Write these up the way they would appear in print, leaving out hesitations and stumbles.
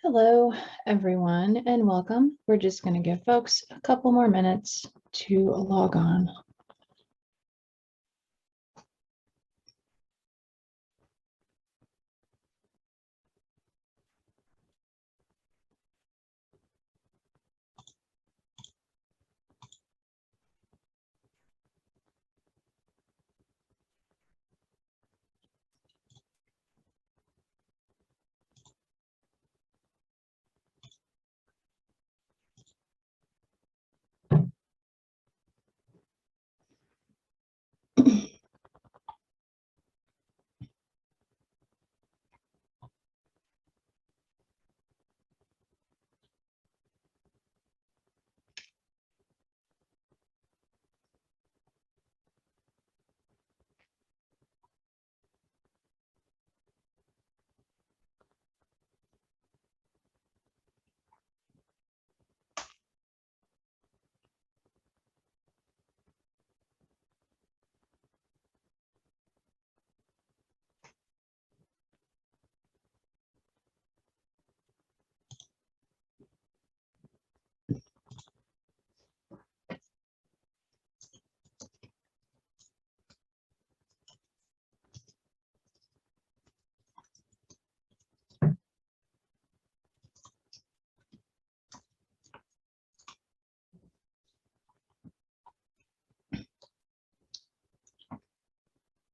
Hello, everyone, and welcome. We're just going to give folks a couple more minutes to log on.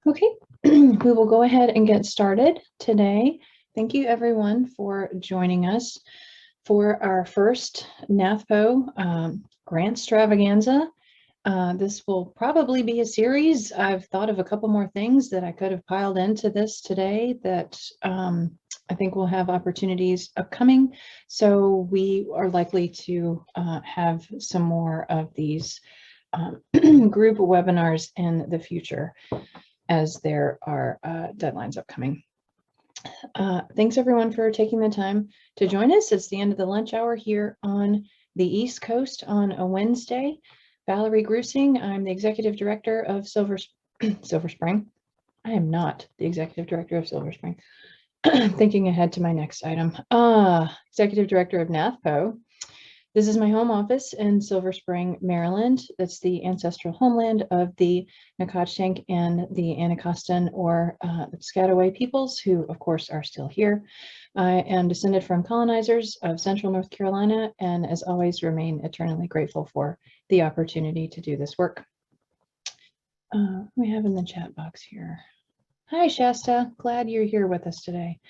Okay, we will go ahead and get started today. Thank you, everyone, for joining us for our first NATHPO Grants-travaganza. This will probably be a series. I've thought of a couple more things that I could have piled into this today that I think we'll have opportunities upcoming. So we are likely to have some more of these group webinars in the future as there are deadlines upcoming. Thanks everyone for taking the time to join us. It's the end of the lunch hour here on the East Coast on a Wednesday. Valerie Grusing, I'm the Executive Director of Silver Spring. I am not the Executive Director of Silver Spring. Thinking ahead to my next item. Executive Director of NATHPO. This is my home office in Silver Spring, Maryland. That's the ancestral homeland of the Nacotchtank and the Anacostan or Piscataway peoples, who of course are still here. I am descended from colonizers of Central North Carolina, and as always remain eternally grateful for the opportunity to do this work. We have in the chat box here. Hi Shasta, glad you're here with us today.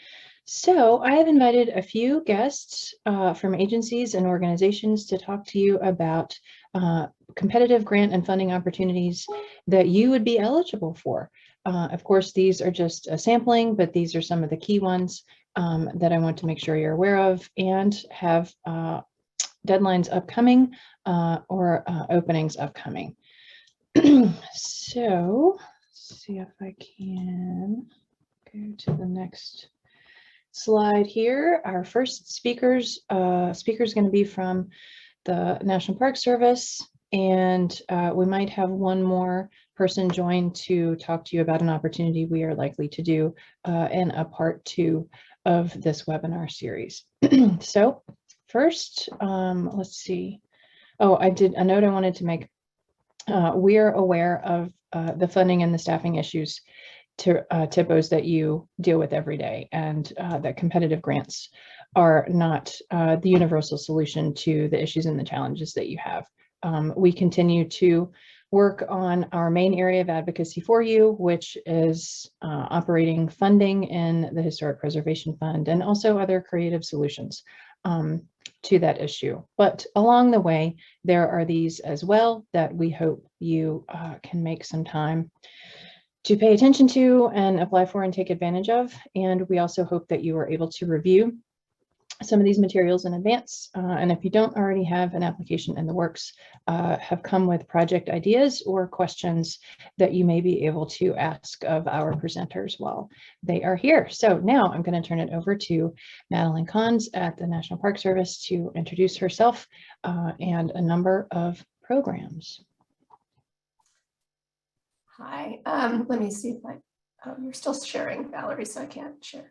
So I have invited a few guests from agencies and organizations to talk to you about competitive grant and funding opportunities that you would be eligible for. Of course, these are just a sampling, but these are some of the key ones that I want to make sure you're aware of and have deadlines upcoming or openings upcoming. So let's see if I can go to the next slide here. Our first speaker is going to be from the National Park Service, and we might have one more person join to talk to you about an opportunity we are likely to do in a part 2 of this webinar series. So first, let's see. Oh, I did a note I wanted to make. We are aware of the funding and the staffing issues typos that you deal with every day, and that competitive grants are not the universal solution to the issues and the challenges that you have. We continue to work on our main area of advocacy for you, which is operating funding in the Historic Preservation Fund and also other creative solutions to that issue. But along the way, there are these as well that we hope you can make some time to pay attention to and apply for and take advantage of. And we also hope that you are able to review some of these materials in advance. And if you don't already have an application in the works, have come with project ideas or questions that you may be able to ask of our presenters while they are here. So now I'm going to turn it over to Madeline Kahns at the National Park Service to introduce herself and a number of programs. Hi, let me see if you're still sharing, Valerie, so I can't share.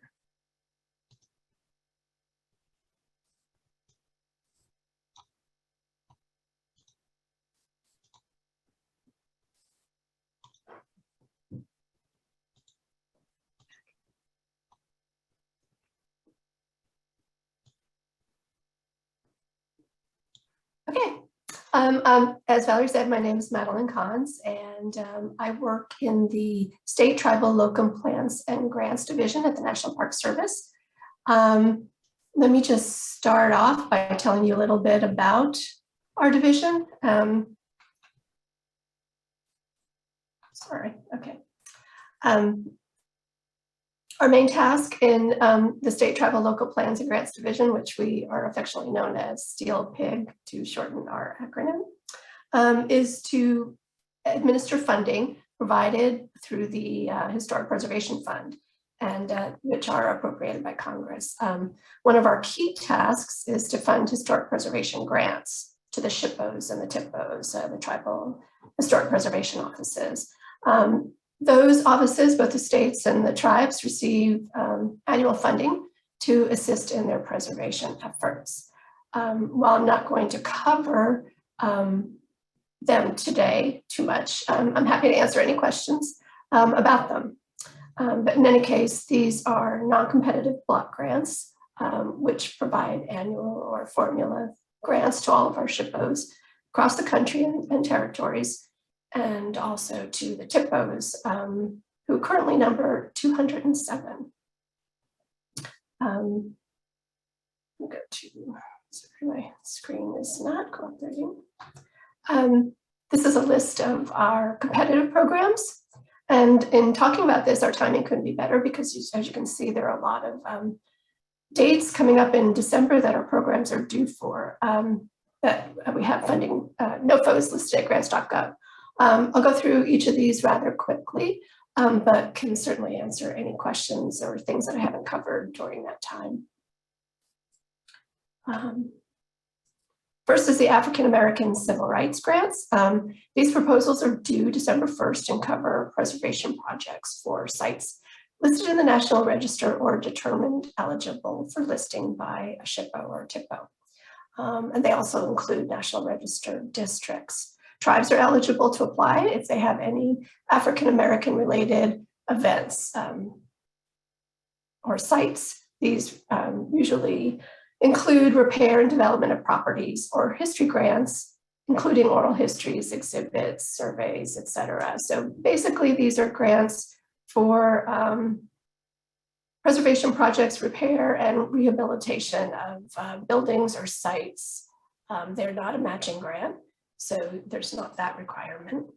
As Valerie said, my name is Madeline Kahns, and I work in the State Tribal Locum Plans and Grants Division at the National Park Service. Let me just start off by telling you a little bit about our division. Sorry, okay. Our main task in the State Tribal Local Plans and Grants Division, which we are affectionately known as STEEL-PIG to shorten our acronym, is to administer funding provided through the Historic Preservation Fund, and which are appropriated by Congress. One of our key tasks is to fund historic preservation grants to the SHPOs and the TIPOs, the Tribal Historic Preservation Offices. Those offices, both the states and the tribes, receive annual funding to assist in their preservation efforts. While I'm not going to cover them today too much, I'm happy to answer any questions about them. But in any case, these are non-competitive block grants, which provide annual or formula grants to all of our SHPOs across the country and territories, and also to the TIPOs, who currently number 207. Go to, sorry, my screen is not cooperating. This is a list of our competitive programs. And in talking about this, our timing couldn't be better because, as you can see, there are a lot of dates coming up in December that our programs are due for, that we have funding. NATHPO is listed at grants.gov. I'll go through each of these rather quickly, but can certainly answer any questions or things that I haven't covered during that time. First is the African American Civil Rights Grants. These proposals are due December 1st and cover preservation projects for sites listed in the National Register or determined eligible for listing by a SHPO or TIPO. And they also include National Register districts. Tribes are eligible to apply if they have any African American related events or sites. These usually include repair and development of properties or history grants, including oral histories, exhibits, surveys, etc. So basically, these are grants for preservation projects, repair and rehabilitation of buildings or sites. They're not a matching grant, so there's not that requirement.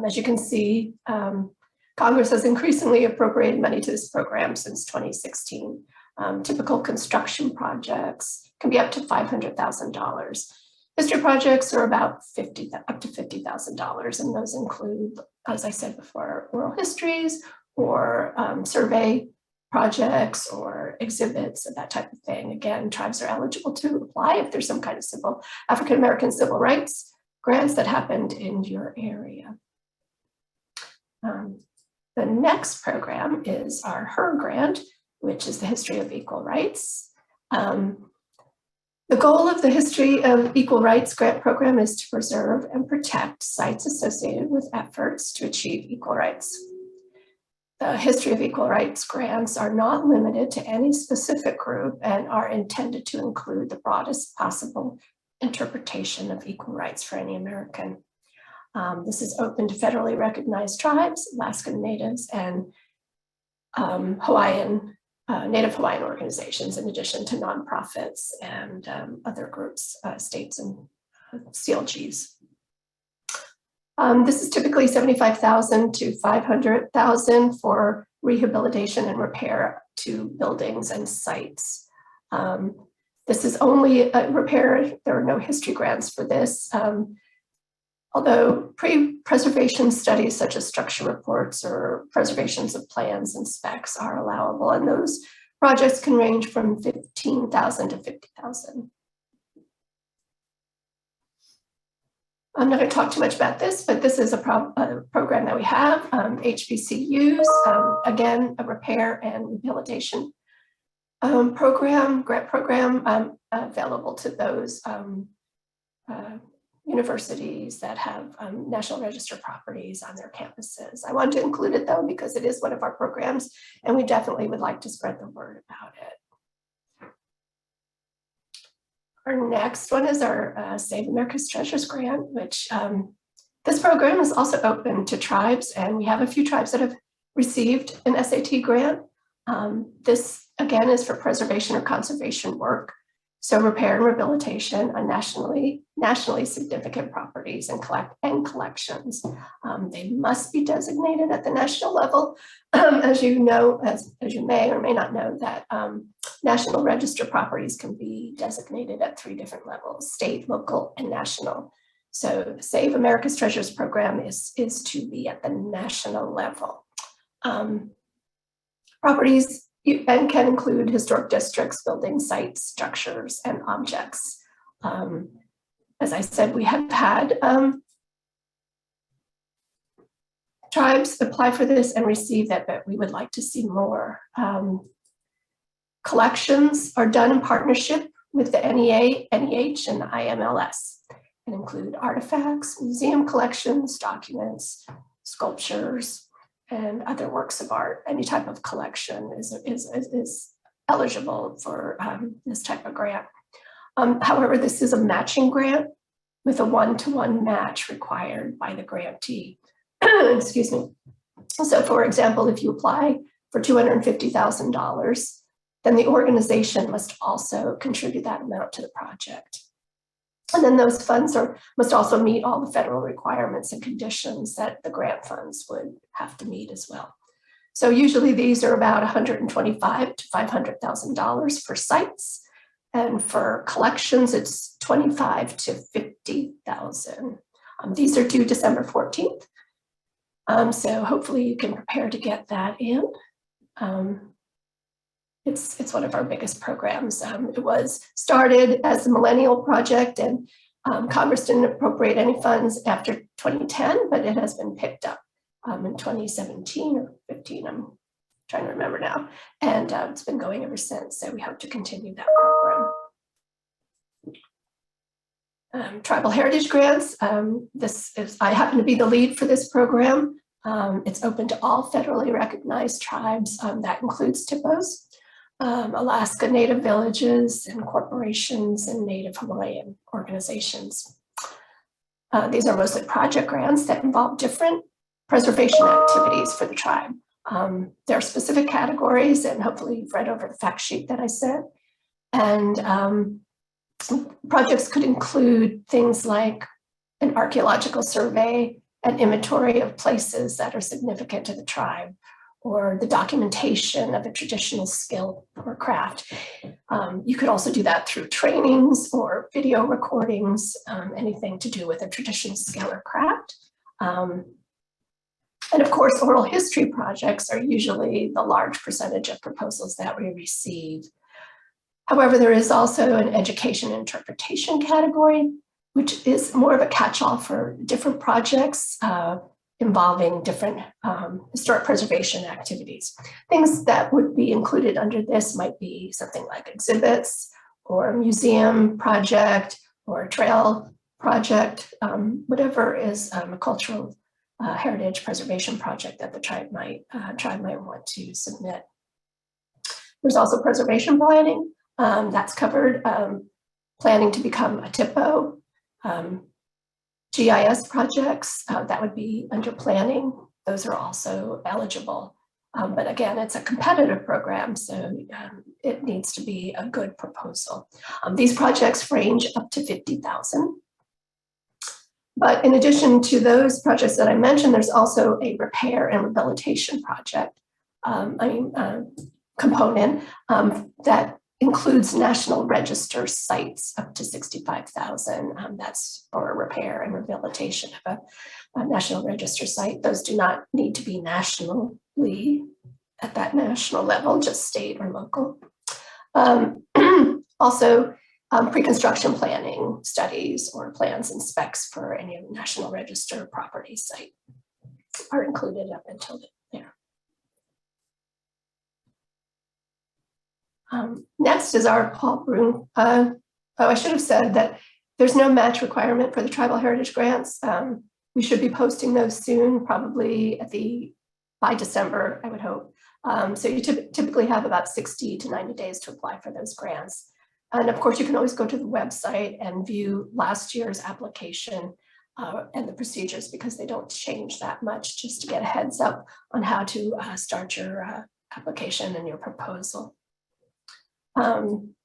As you can see, Congress has increasingly appropriated money to this program since 2016. Typical construction projects can be up to $500,000. History projects are about up to $50,000, and those include, as I said before, oral histories or survey projects or exhibits and that type of thing. Again, tribes are eligible to apply if there's some kind of African American civil rights grants that happened in your area. The next program is our HER grant, which is the History of Equal Rights. The goal of the History of Equal Rights grant program is to preserve and protect sites associated with efforts to achieve equal rights. The History of Equal Rights grants are not limited to any specific group and are intended to include the broadest possible interpretation of equal rights for any American. This is open to federally recognized tribes, Alaskan Natives, and Native Hawaiian organizations, in addition to nonprofits and other groups, states, and CLGs. This is typically $75,000 to $500,000 for rehabilitation and repair to buildings and sites. This is only a repair. There are no history grants for this. Although pre-preservation studies such as structure reports or preservations of plans and specs are allowable, and those projects can range from $15,000 to $50,000. I'm not going to talk too much about this, but this is a program that we have, HBCUs, again, a repair and rehabilitation grant program available to those universities that have National Register properties on their campuses. I wanted to include it though, because it is one of our programs and we definitely would like to spread the word about it. Our next one is our Save America's Treasures grant, which this program is also open to tribes, and we have a few tribes that have received an SAT grant. This again is for preservation or conservation work. So repair and rehabilitation on nationally significant properties and collections. They must be designated at the national level. As you know, as you may or may not know, that National Register properties can be designated at 3 different levels: state, local, and national. So the Save America's Treasures program is to be at the national level. Properties and can include historic districts, buildings, sites, structures, and objects. As I said, we have had tribes apply for this and receive that, but we would like to see more. Collections are done in partnership with the NEA, NEH, and the IMLS, and include artifacts, museum collections, documents, sculptures, and other works of art. Any type of collection is eligible for this type of grant. However, this is a matching grant with a 1-to-1 match required by the grantee. Excuse me. So for example, if you apply for $250,000, then the organization must also contribute that amount to the project. And then those funds must also meet all the federal requirements and conditions that the grant funds would have to meet as well. So usually these are about $125,000 to $500,000 for sites, and for collections it's $25,000 to $50,000. These are due December 14th. So hopefully you can prepare to get that in. It's one of our biggest programs. It was started as a millennial project, and Congress didn't appropriate any funds after 2010, but it has been picked up in 2017 or 15, I'm trying to remember now. And it's been going ever since, so we hope to continue that program. Tribal Heritage Grants. I happen to be the lead for this program. It's open to all federally recognized tribes. That includes TIPOs. Alaska Native villages and corporations and Native Hawaiian organizations. These are mostly project grants that involve different preservation activities for the tribe. There are specific categories, and hopefully you've read over the fact sheet that I sent. And projects could include things like an archaeological survey, an inventory of places that are significant to the tribe, or the documentation of a traditional skill or craft. You could also do that through trainings or video recordings, anything to do with a traditional skill or craft. And of course, oral history projects are usually the large percentage of proposals that we receive. However, there is also an education and interpretation category, which is more of a catch-all for different projects involving different historic preservation activities. Things that would be included under this might be something like exhibits or a museum project or a trail project, whatever is a cultural heritage preservation project that the tribe might want to submit. There's also preservation planning. That's covered, planning to become a TIPO. GIS projects, that would be under planning. Those are also eligible. But again, it's a competitive program, so it needs to be a good proposal. These projects range up to $50,000. But in addition to those projects that I mentioned, there's also a repair and rehabilitation project, component that includes National Register sites up to $65,000. That's for repair and rehabilitation of a National Register site. Those do not need to be nationally at that national level, just state or local. Also, pre-construction planning studies or plans and specs for any National Register property site are included up until there. Next is our Paul Broom. I should have said that there's no match requirement for the Tribal Heritage Grants. We should be posting those soon, probably by December, I would hope. So you typically have about 60 to 90 days to apply for those grants. And of course, you can always go to the website and view last year's application and the procedures, because they don't change that much, just to get a heads up on how to start your application and your proposal.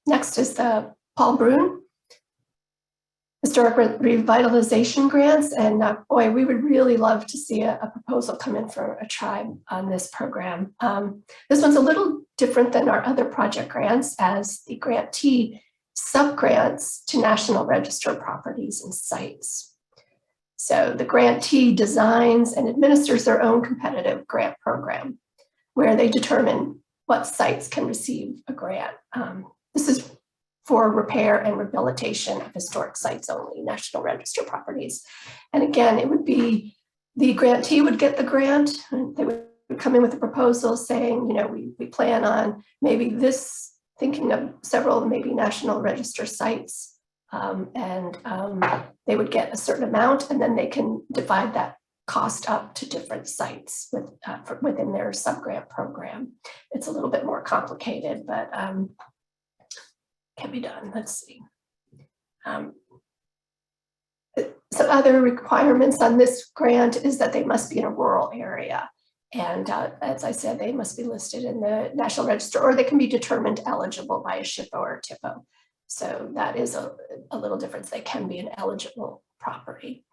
Next is the Paul Brun Historic Revitalization Grants. And boy, we would really love to see a proposal come in for a tribe on this program. This one's a little different than our other project grants, as the grantee subgrants to National Register properties and sites. So the grantee designs and administers their own competitive grant program, where they determine what sites can receive a grant. This is for repair and rehabilitation of historic sites only, National Register properties. And again, it would be the grantee would get the grant. They would come in with a proposal saying, you know, we plan on maybe this, thinking of several maybe National Register sites, they would get a certain amount, and then they can divide that cost up to different sites within their subgrant program. It's a little bit more complicated, but can be done. Let's see. Some other requirements on this grant is that they must be in a rural area. And as I said, they must be listed in the National Register, or they can be determined eligible by a SHPO or a TIPO. So that is a little difference. They can be an eligible property.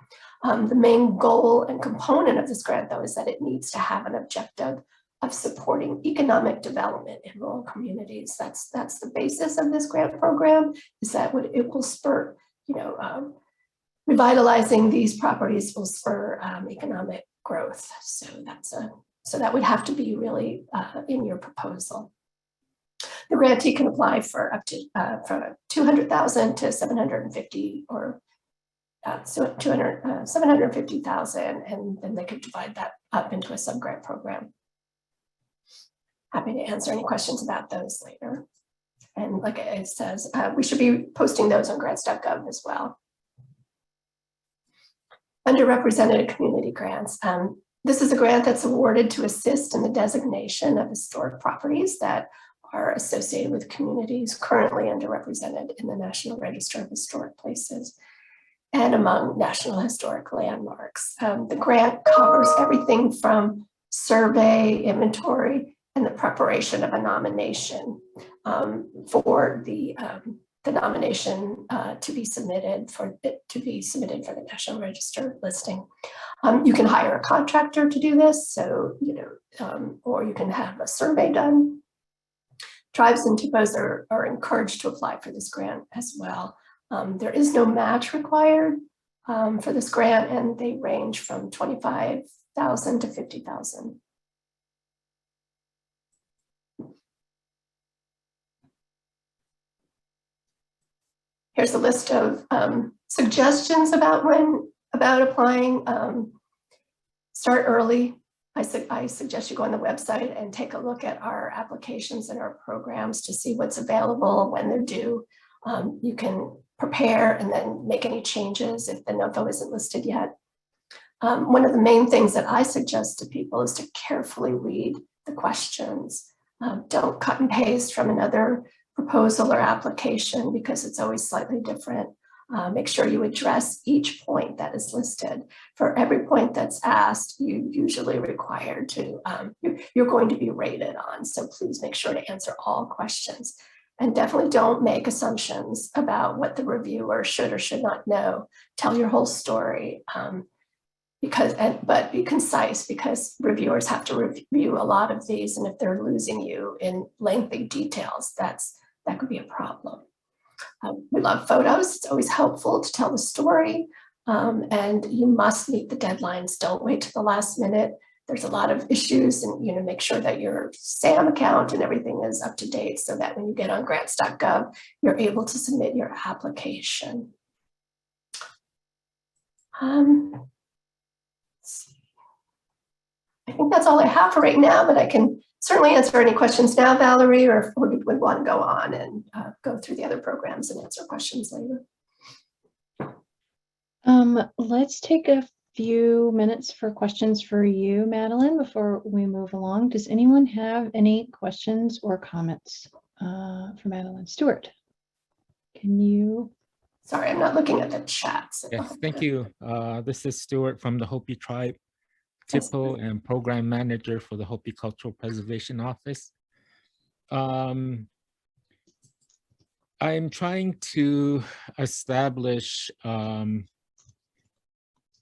The main goal and component of this grant, though, is that it needs to have an objective of supporting economic development in rural communities. That's the basis of this grant program, is that it will spur, you know, revitalizing these properties will spur economic growth. So that would have to be really in your proposal. The grantee can apply for up to from 200,000 to 750, or so 750,000, and then they could divide that up into a subgrant program. Happy to answer any questions about those later. And like it says, we should be posting those on grants.gov as well. Underrepresented community grants. This is a grant that's awarded to assist in the designation of historic properties that are associated with communities currently underrepresented in the National Register of Historic Places and among National Historic Landmarks. The grant covers everything from survey, inventory, and the preparation of a nomination for the nomination to be submitted for the National Register listing. You can hire a contractor to do this, so you know, or you can have a survey done. Tribes and TIPOs are encouraged to apply for this grant as well. There is no match required for this grant, and they range from 25,000 to 50,000. Here's a list of suggestions about applying. Start early. I suggest you go on the website and take a look at our applications and our programs to see what's available, when they're due. You can prepare and then make any changes if the NATHPO isn't listed yet. One of the main things that I suggest to people is to carefully read the questions. Don't cut and paste from another proposal or application, because it's always slightly different. Make sure you address each point that is listed. For every point that's asked, you're usually required to, you're going to be rated on. So please make sure to answer all questions. And definitely don't make assumptions about what the reviewer should or should not know. Tell your whole story, but be concise, because reviewers have to review a lot of these. And if they're losing you in lengthy details, that could be a problem. We love photos. It's always helpful to tell the story, and you must meet the deadlines. Don't wait to the last minute. There's a lot of issues, and make sure that your SAM account and everything is up to date, so that when you get on grants.gov, you're able to submit your application. I think that's all I have for right now, but I can certainly answer any questions now, Valerie, or if we would want to go on and go through the other programs and answer questions later. Let's take a few minutes for questions for you, Madeline, before we move along. Does anyone have any questions or comments for Madeline Stewart? Can you? Sorry, I'm not looking at the chat. So Yes, thank you. This is Stuart from the Hopi Tribe, Yes. TIPO and Program Manager for the Hopi Cultural Preservation Office. I'm trying to establish the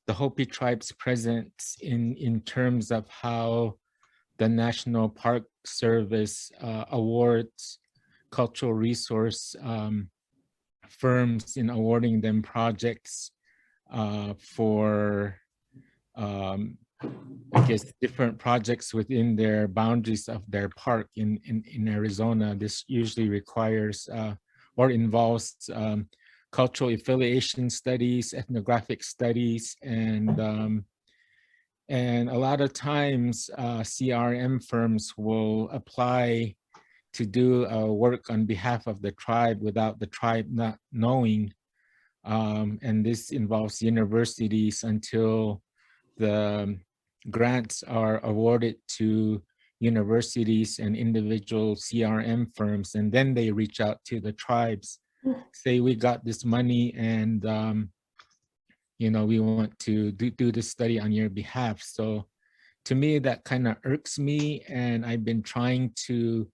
Hopi Tribe's presence in terms of how the National Park Service awards cultural resource firms in awarding them projects for I guess different projects within their boundaries of their park in Arizona. This usually requires or involves cultural affiliation studies, ethnographic studies, and a lot of times CRM firms will apply to do work on behalf of the tribe without the tribe not knowing. And this involves universities until the grants are awarded to universities and individual CRM firms, and then they reach out to the tribes, say we got this money and you know, we want to do this study on your behalf. So to me, that kind of irks me, and I've been trying to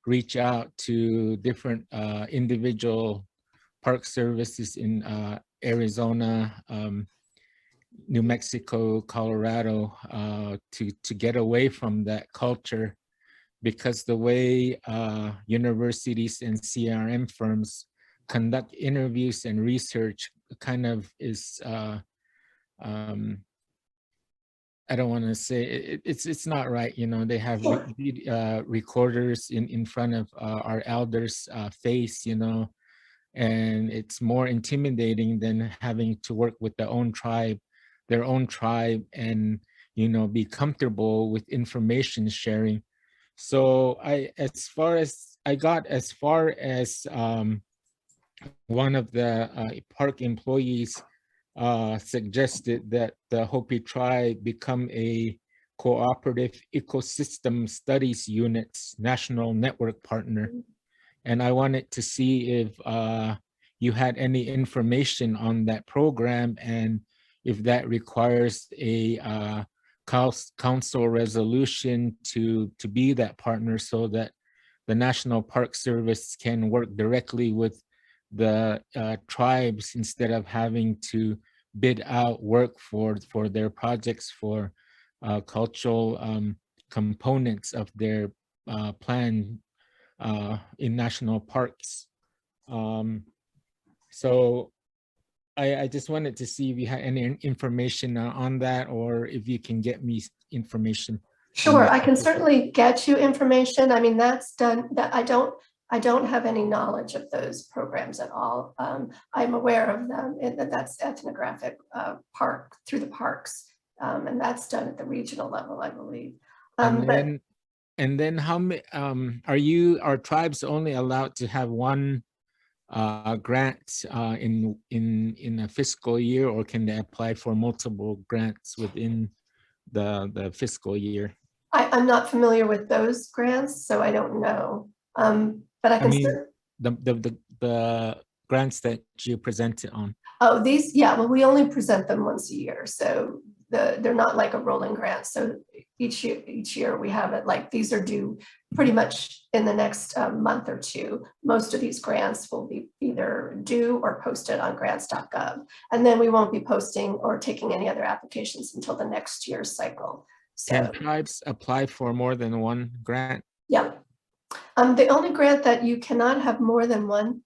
reach out to different individual park services in Arizona, New Mexico, Colorado, to get away from that culture, because the way universities and CRM firms conduct interviews and research kind of is, I don't want to say it's not right. You know, they have recorders in front of our elders' face, you know, and it's more intimidating than having to work with their own tribe, and, you know, be comfortable with information sharing. So I got as far as one of the park employees suggested that the Hopi tribe become a cooperative ecosystem studies unit's national network partner. And I wanted to see if you had any information on that program, and if that requires a council resolution to be that partner, so that the National Park Service can work directly with the tribes instead of having to bid out work for their projects for cultural components of their plan in national parks. So I just wanted to see if you had any information on that, or if you can get me information. Sure, I can certainly get you information. I mean, that's done, that I don't have any knowledge of those programs at all. I'm aware of them, and that's ethnographic park through the parks, and that's done at the regional level, I believe. And then how many are tribes only allowed to have one grant in a fiscal year, or can they apply for multiple grants within the fiscal year? I'm not familiar with those grants, so I don't know. But I mean, the grants that you presented on. Oh, these, yeah, well, we only present them once a year, so they're not like a rolling grant. So each year we have it, like these are due pretty much in the next month or two. Most of these grants will be either due or posted on grants.gov, and then we won't be posting or taking any other applications until the next year's cycle. So, can tribes apply for more than one grant? Yeah. The only grant that you cannot have more than one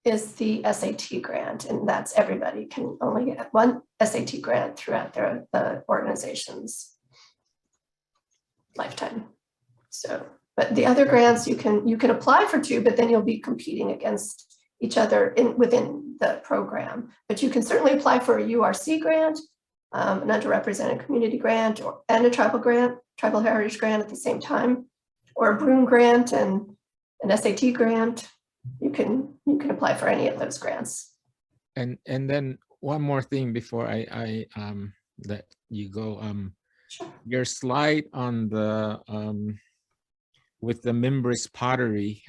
is the SAT grant, and that's everybody can only get one SAT grant throughout the organization's lifetime. So, but the other grants you can apply for two, but then you'll be competing against each other within the program. But you can certainly apply for a URC grant, an underrepresented community grant, and a tribal heritage grant at the same time, or a Broom grant and an SAT grant. You can apply for any of those grants. And then one more thing before I let you go. Sure. Your slide on the with the Mimbres pottery,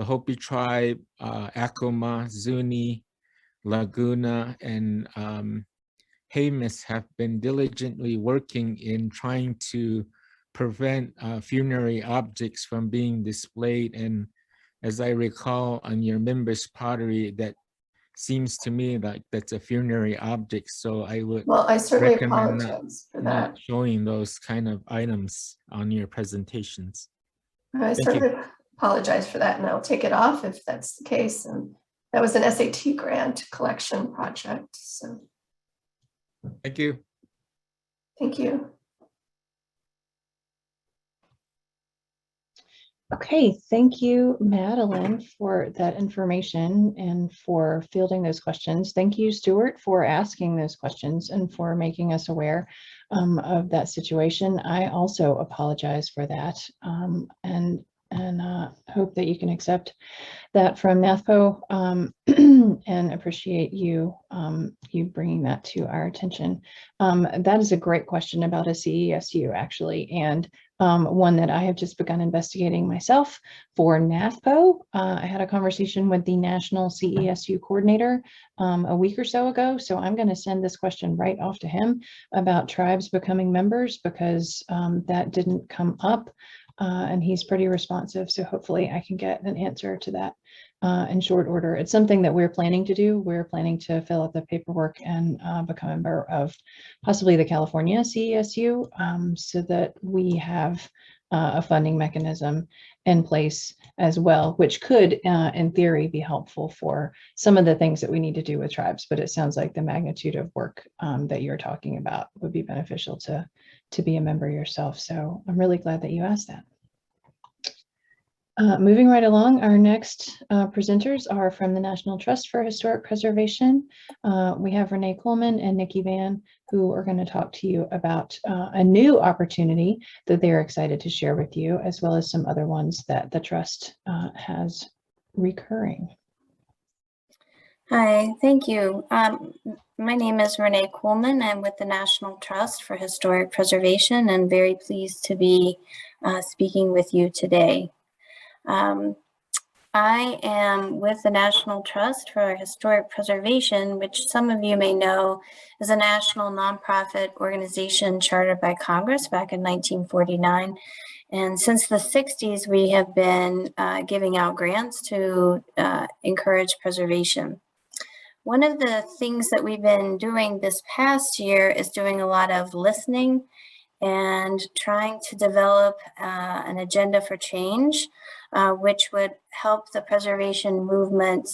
the Hopi tribe, Acoma, Zuni, Laguna, and Jemez have been diligently working in trying to prevent funerary objects from being displayed. And as I recall on your members' pottery, that seems to me like that's a funerary object. So I would Well, I certainly recommend apologize for not that. showing those kind of items on your presentations. I Thank you. certainly apologize for that, and I'll take it off if that's the case. And that was an SAT grant collection project, so Thank you. thank you. Okay, thank you, Madeline, for that information and for fielding those questions. Thank you, Stuart, for asking those questions and for making us aware of that situation. I also apologize for that and hope that you can accept that from NATHPO and appreciate you you bringing that to our attention. That is a great question about a CESU, actually, and one that I have just begun investigating myself for NATHPO. I had a conversation with the National CESU coordinator a week or so ago, so I'm going to send this question right off to him about tribes becoming members, because that didn't come up. And he's pretty responsive, so hopefully I can get an answer to that in short order. It's something that we're planning to do. We're planning to fill out the paperwork and become a member of possibly the California CESU, so that we have a funding mechanism in place as well, which could, in theory, be helpful for some of the things that we need to do with tribes. But it sounds like the magnitude of work that you're talking about would be beneficial to be a member yourself. So I'm really glad that you asked that. Moving right along, our next presenters are from the National Trust for Historic Preservation. We have Renee Coleman and Nikki Van, who are going to talk to you about a new opportunity that they're excited to share with you, as well as some other ones that the Trust has recurring. Hi, thank you. My name is Renee Coleman. I'm with the National Trust for Historic Preservation and very pleased to be speaking with you today. I am with the National Trust for Historic Preservation, which some of you may know is a national nonprofit organization chartered by Congress back in 1949. And since the 60s, we have been giving out grants to encourage preservation. One of the things that we've been doing this past year is doing a lot of listening and trying to develop an agenda for change, which would help the preservation movement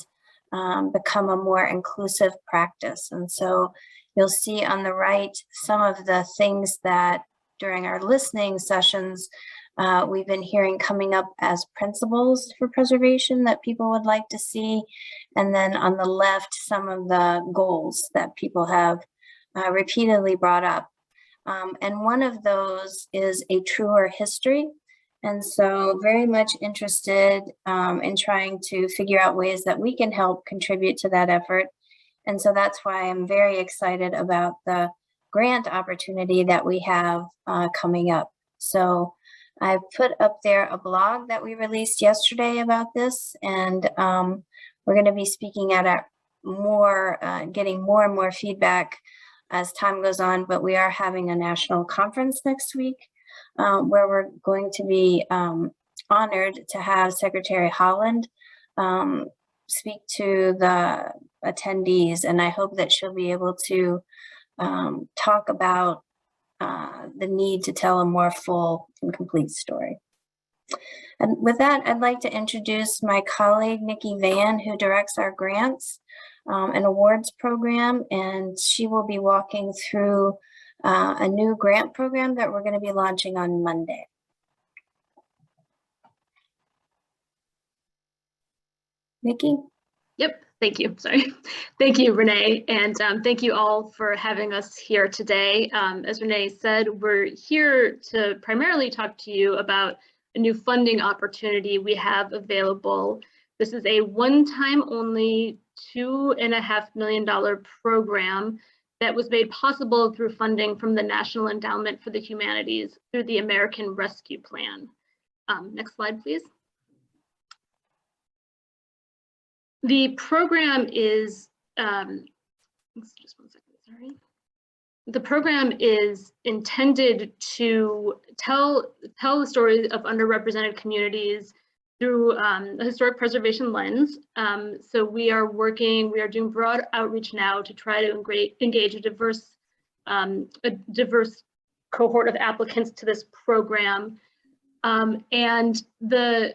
become a more inclusive practice. And so you'll see on the right some of the things that during our listening sessions we've been hearing coming up as principles for preservation that people would like to see. And then on the left, some of the goals that people have repeatedly brought up. And one of those is a truer history. And so very much interested in trying to figure out ways that we can help contribute to that effort. And so that's why I'm very excited about the grant opportunity that we have coming up. So I've put up there a blog that we released yesterday about this, and we're going to be speaking at a more, getting more and more feedback as time goes on, but we are having a national conference next week where we're going to be honored to have Secretary Holland speak to the attendees, and I hope that she'll be able to talk about the need to tell a more full and complete story. And with that, I'd like to introduce my colleague, Nikki Van, who directs our grants and awards program, and she will be walking through a new grant program that we're going to be launching on Monday. Nikki? Yep, thank you, sorry. Thank you, Renee, and thank you all for having us here today. As Renee said, we're here to primarily talk to you about a new funding opportunity we have available. This is a one-time only $2.5 million program that was made possible through funding from the National Endowment for the Humanities through the American Rescue Plan. Next slide, please. The program is, just one second, sorry. The program is intended to tell the story of underrepresented communities through a historic preservation lens. So we are doing broad outreach now to try to engage a diverse cohort of applicants to this program. And the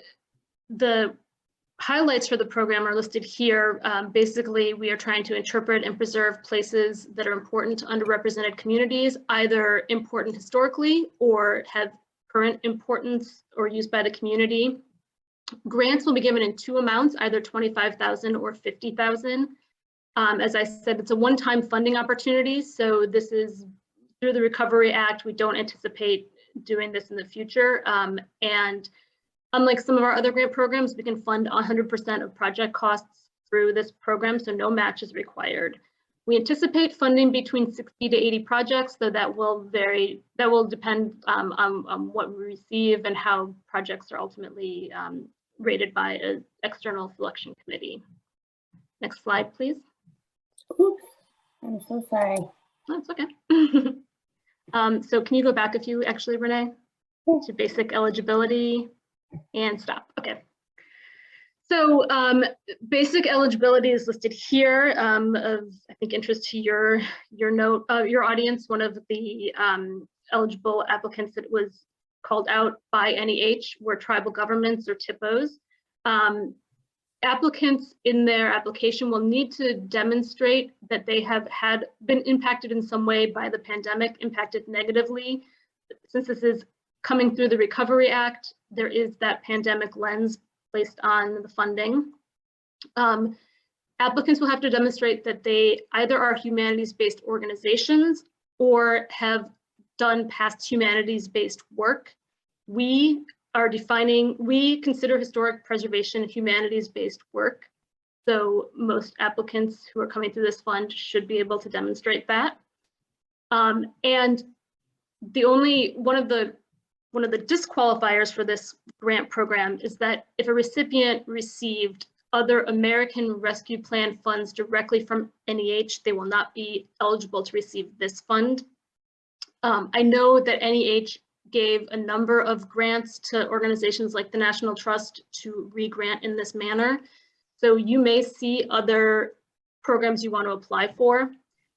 highlights for the program are listed here. Basically, we are trying to interpret and preserve places that are important to underrepresented communities, either important historically or have current importance or used by the community. Grants will be given in two amounts, either $25,000 or $50,000. As I said, it's a one-time funding opportunity. So this is through the Recovery Act. We don't anticipate doing this in the future. And unlike some of our other grant programs, we can fund 100% of project costs through this program, so no match is required. We anticipate funding between 60 to 80 projects, so that will vary. That will depend on what we receive and how projects are ultimately rated by an external selection committee. Next slide, please. Oops, I'm so sorry. That's okay. So can you go back a few, actually, Renee, to basic eligibility and stop. Okay. So basic eligibility is listed here of, I think, interest to your audience. One of the eligible applicants that was called out by NEH were tribal governments or TIPOs. Applicants in their application will need to demonstrate that they have been impacted in some way by the pandemic, impacted negatively. Since this is coming through the Recovery Act, there is that pandemic lens placed on the funding. Applicants will have to demonstrate that they either are humanities-based organizations or have done past humanities-based work. We consider historic preservation humanities-based work. So most applicants who are coming through this fund should be able to demonstrate that. And one of the disqualifiers for this grant program is that if a recipient received other American Rescue Plan funds directly from NEH, they will not be eligible to receive this fund. I know that NEH gave a number of grants to organizations like the National Trust to re-grant in this manner. So you may see other programs you want to apply for.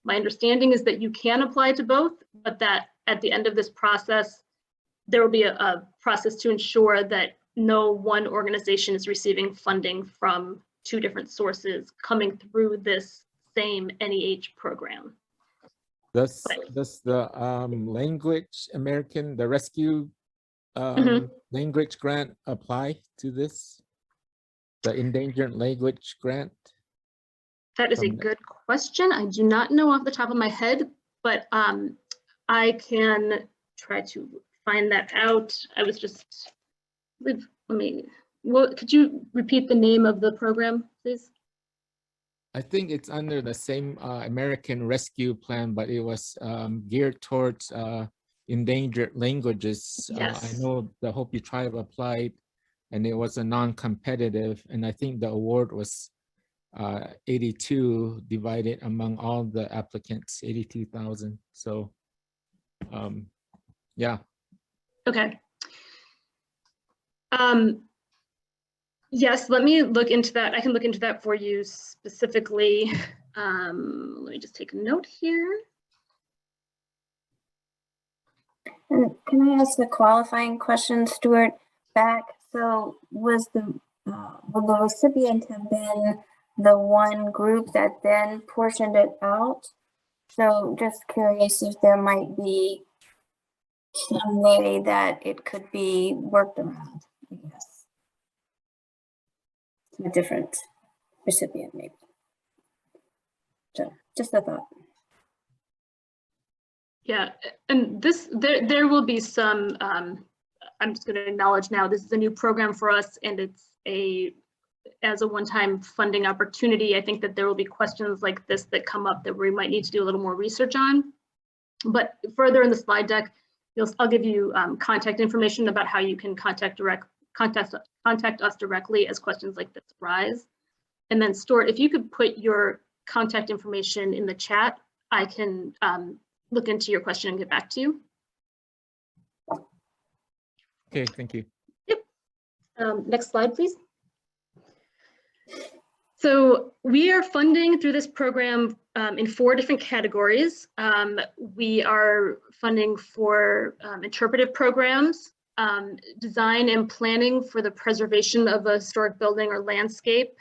My understanding is that you can apply to both, but that at the end of this process, there will be a process to ensure that no one organization is receiving funding from two different sources coming through this same NEH program. Does the language the rescue language grant apply to this? The endangered language grant? That is a good question. I do not know off the top of my head, but I can try to find that out. I was just, could you repeat the name of the program, please? I think it's under the same American Rescue Plan, but it was geared towards endangered languages. Yes. I know the Hopi tribe applied and it was a non-competitive, and I think the award was 82 divided among all the applicants, 82,000. So yeah. Okay. Yes, let me look into that. I can look into that for you specifically. Let me just take a note here. And can I ask a qualifying question, Stuart? Back, so would the recipient have been the one group that then portioned it out? So just curious if there might be some way that it could be worked around, I guess. A different recipient, maybe. So just a thought. Yeah, and there will be some, I'm just going to acknowledge now, this is a new program for us, and it's as a one-time funding opportunity. I think that there will be questions like this that come up that we might need to do a little more research on. But further in the slide deck, I'll give you contact information about how you can contact us directly as questions like this arise. And then Stuart, if you could put your contact information in the chat, I can look into your question and get back to you. Okay, thank you. Yep. Next slide, please. So we are funding through this program in 4 different categories. We are funding for interpretive programs, design and planning for the preservation of a historic building or landscape,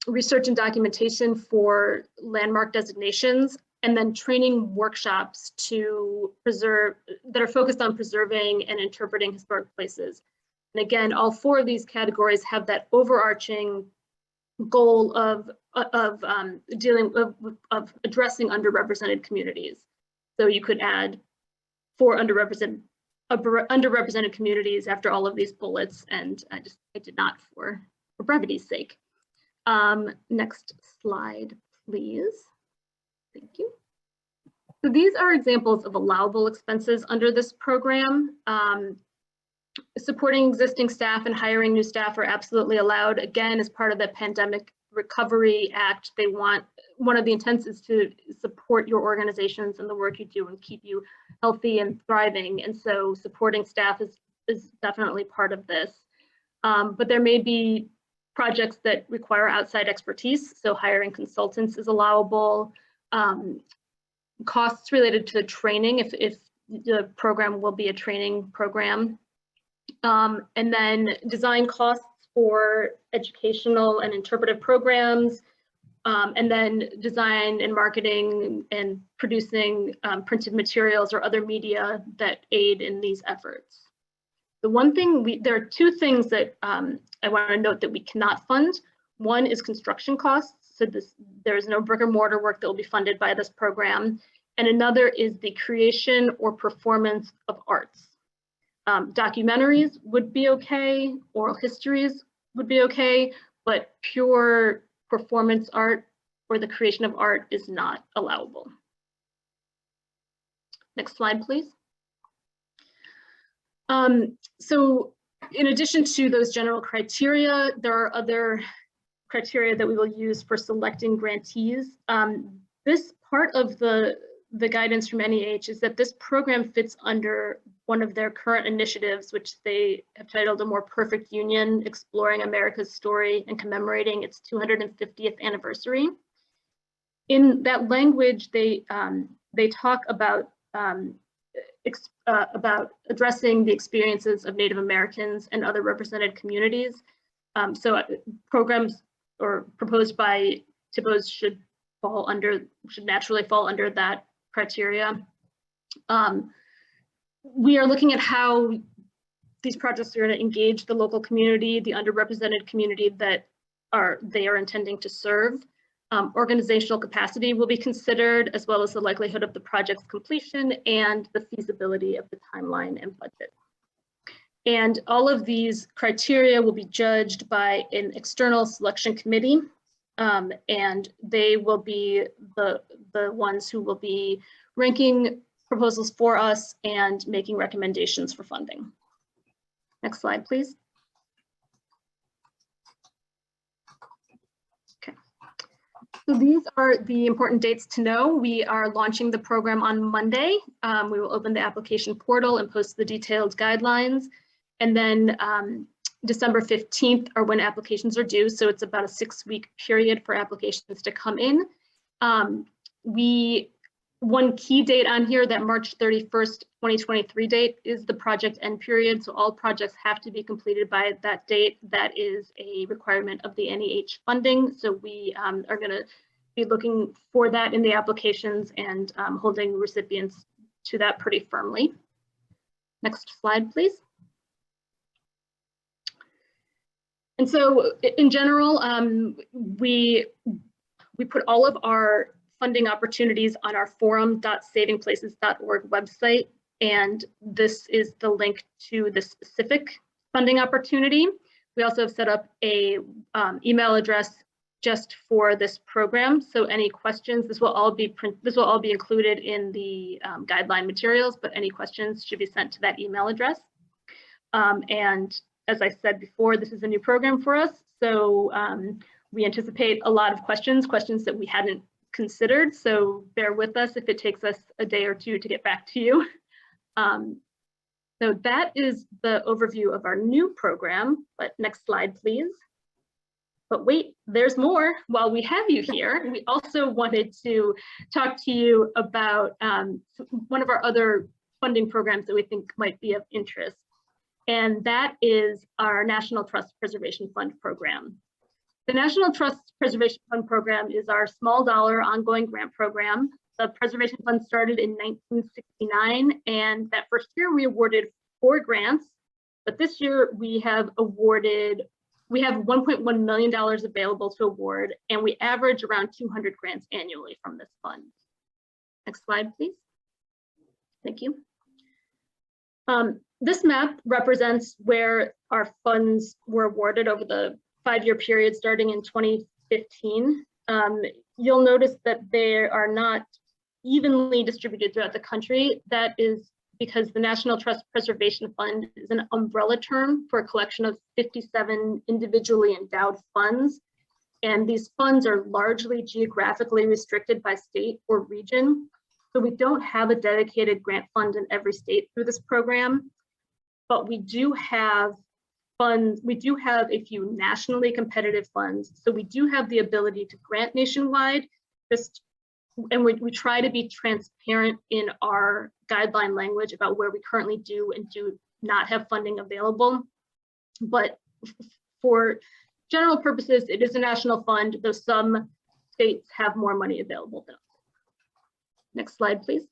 research and documentation for landmark designations, and then training workshops to preserve that are focused on preserving and interpreting historic places. And again, all 4 of these categories have that overarching goal of addressing underrepresented communities. So you could add 4 underrepresented communities after all of these bullets, and I did not for brevity's sake. Next slide, please. Thank you. So these are examples of allowable expenses under this program. Supporting existing staff and hiring new staff are absolutely allowed. Again, as part of the Pandemic Recovery Act, they want, one of the intents is to support your organizations and the work you do and keep you healthy and thriving. And so supporting staff is definitely part of this. But there may be projects that require outside expertise, so hiring consultants is allowable. Costs related to training, if the program will be a training program. And then design costs for educational and interpretive programs, and then design and marketing and producing printed materials or other media that aid in these efforts. The one thing, there are 2 things that I want to note that we cannot fund. One is construction costs. So there is no brick and mortar work that will be funded by this program. And another is the creation or performance of arts. Documentaries would be okay, oral histories would be okay, but pure performance art or the creation of art is not allowable. Next slide, please. So in addition to those general criteria, there are other criteria that we will use for selecting grantees. This part of the guidance from NEH is that this program fits under one of their current initiatives, which they have titled A More Perfect Union, Exploring America's Story and Commemorating its 250th Anniversary. In that language, they talk about addressing the experiences of Native Americans and other represented communities. So programs or proposed by TIPOs should naturally fall under that criteria. We are looking at how these projects are going to engage the local community, the underrepresented community that they are intending to serve. Organizational capacity will be considered, as well as the likelihood of the project's completion and the feasibility of the timeline and budget. And all of these criteria will be judged by an external selection committee, and they will be the ones who will be ranking proposals for us and making recommendations for funding. Next slide, please. Okay. So these are the important dates to know. We are launching the program on Monday. We will open the application portal and post the detailed guidelines. And then December 15th are when applications are due. So it's about a 6-week period for applications to come in. One key date on here, that March 31st, 2023 date, is the project end period. So all projects have to be completed by that date. That is a requirement of the NEH funding. So we are going to be looking for that in the applications and holding recipients to that pretty firmly. Next slide, please. And so in general, we put all of our funding opportunities on our forum.savingplaces.org website, and this is the link to the specific funding opportunity. We also have set up a email address just for this program. So any questions, this will all be included in the guideline materials, but any questions should be sent to that email address. And as I said before, this is a new program for us. So we anticipate a lot of questions that we hadn't considered. So bear with us if it takes us a day or two to get back to you. So that is the overview of our new program, but next slide, please. But wait, there's more. While we have you here, we also wanted to talk to you about one of our other funding programs that we think might be of interest, and that is our National Trust Preservation Fund program. The National Trust Preservation Fund program is our small dollar ongoing grant program. The Preservation Fund started in 1969, and that first year we awarded 4 grants, but this year we have $1.1 million available to award, and we average around 200 grants annually from this fund. Next slide, please. Thank you. This map represents where our funds were awarded over the 5-year period starting in 2015. You'll notice that they are not evenly distributed throughout the country. That is because the National Trust Preservation Fund is an umbrella term for a collection of 57 individually endowed funds. And these funds are largely geographically restricted by state or region. So we don't have a dedicated grant fund in every state through this program, but we do have funds, we do have a few nationally competitive funds. So we do have the ability to grant nationwide, and we try to be transparent in our guideline language about where we currently do and do not have funding available. But for general purposes, it is a national fund, though some states have more money available than others. Next slide, please.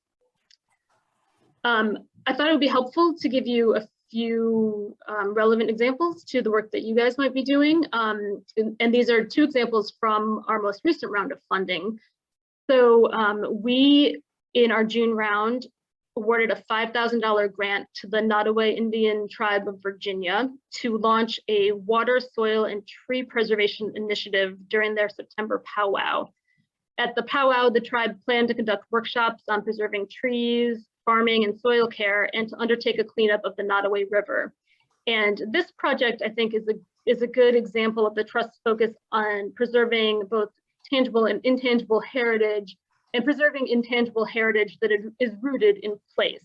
I thought it would be helpful to give you a few relevant examples to the work that you guys might be doing. And these are 2 examples from our most recent round of funding. So we, in our June round, awarded a $5,000 grant to the Nottoway Indian Tribe of Virginia to launch a water, soil, and tree preservation initiative during their September powwow. At the powwow, the tribe planned to conduct workshops on preserving trees, farming, and soil care, and to undertake a cleanup of the Nottoway River. And this project, I think, is a good example of the Trust's focus on preserving both tangible and intangible heritage, and preserving intangible heritage that is rooted in place,